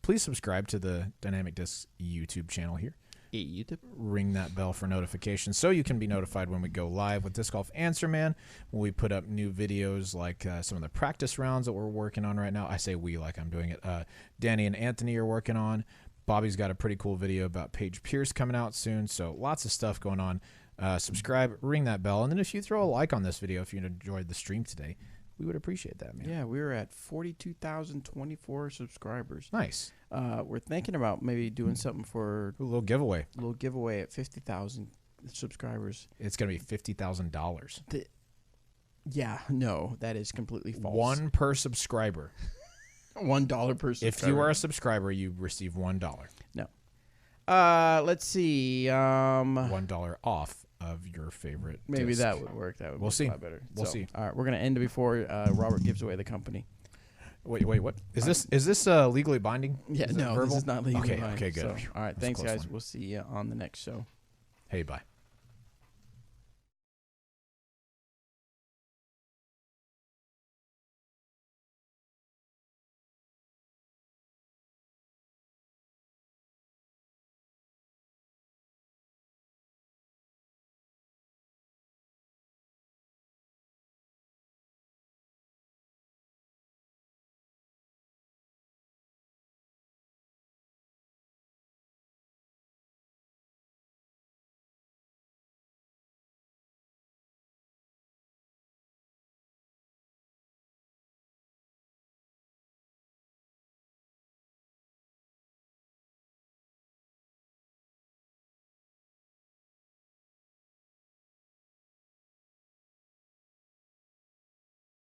please subscribe to the Dynamic Disc YouTube channel here.
YouTube.
Ring that bell for notifications so you can be notified when we go live with Disc Golf Answer Man, when we put up new videos like some of the practice rounds that we're working on right now. I say we like I'm doing it. Danny and Anthony are working on. Bobby's got a pretty cool video about Paige Pierce coming out soon, so lots of stuff going on. Subscribe, ring that bell, and then if you throw a like on this video if you enjoyed the stream today, we would appreciate that, man.
Yeah, we're at 42,024 subscribers.
Nice.
We're thinking about maybe doing something for
a little giveaway.
At 50,000 subscribers.
It's going to be $50,000.
Yeah, no, that is completely false.
One per subscriber.
$1 per subscriber.
If you are a subscriber, you receive $1.
No. Let's see.
$1 off of your favorite.
Maybe
disc.
that would work. That would
We'll
be
see.
a lot better.
We'll see.
All right, we're gonna end it before Robert gives away the company.
Wait, what? Is this legally binding?
Yeah,
Is it
no,
verbal?
this is not legally
Okay,
binding.
okay, good.
So, all right,
That's a
thanks,
close
guys.
one.
We'll see you on the next show.
Hey, bye.